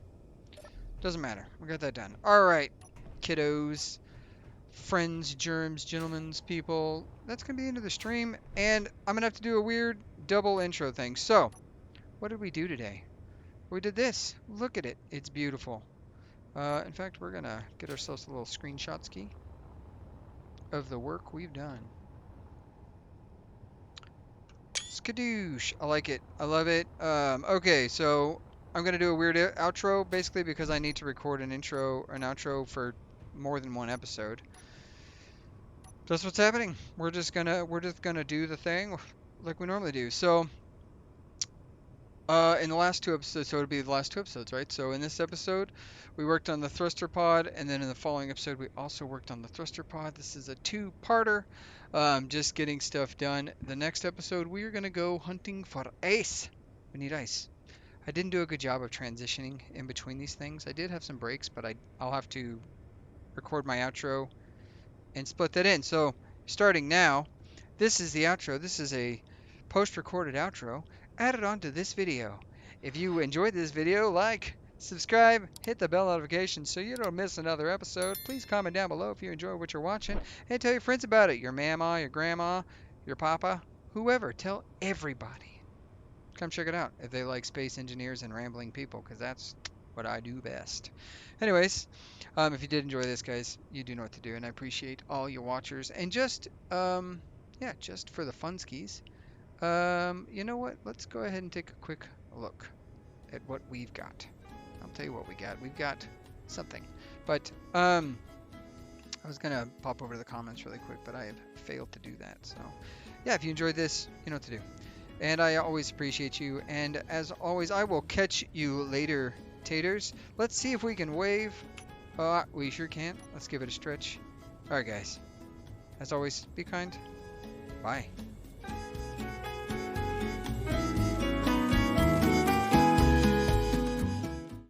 Doesn't matter. We got that done. All right, kiddos, friends, germs, gentlemen's people. That's going to be the end of the stream. And I'm going to have to do a weird double intro thing. So, what did we do today? We did this. Look at it. It's beautiful. In fact, we're going to get ourselves a little screenshot ski of the work we've done. Skadoosh. I like it. I love it. Okay, so I'm going to do a weird outro basically because I need to record an outro for more than one episode. That's what's happening. We're just gonna do the thing like we normally do. So in the last two episodes, so it'll be the last two episodes, right? So in this episode, we worked on the thruster pod, and then in the following episode, we also worked on the thruster pod. This is a two-parter, just getting stuff done. The next episode, we are gonna go hunting for ice. We need ice. I didn't do a good job of transitioning in between these things. I did have some breaks, but I'll have to record my outro and split that in. So starting now, this is the outro. This is a post-recorded outro added onto this video. If you enjoyed this video, like, subscribe, hit the bell notification so you don't miss another episode. Please comment down below if you enjoy what you're watching and tell your friends about it. Your mama, your grandma, your papa, whoever. Tell everybody. Come check it out if they like space engineers and rambling people, because that's what I do best. Anyways, if you did enjoy this, guys, you do know what to do, and I appreciate all your watchers. And just, yeah, just for the funskies, you know what? Let's go ahead and take a quick look at what we've got. I'll tell you what we got. We've got something. But, I was going to pop over to the comments really quick, but I have failed to do that. So, yeah, if you enjoyed this, you know what to do. And I always appreciate you. And as always, I will catch you later, taters. Let's see if we can wave. We sure can. Let's give it a stretch. All right, guys. As always, be kind. Bye.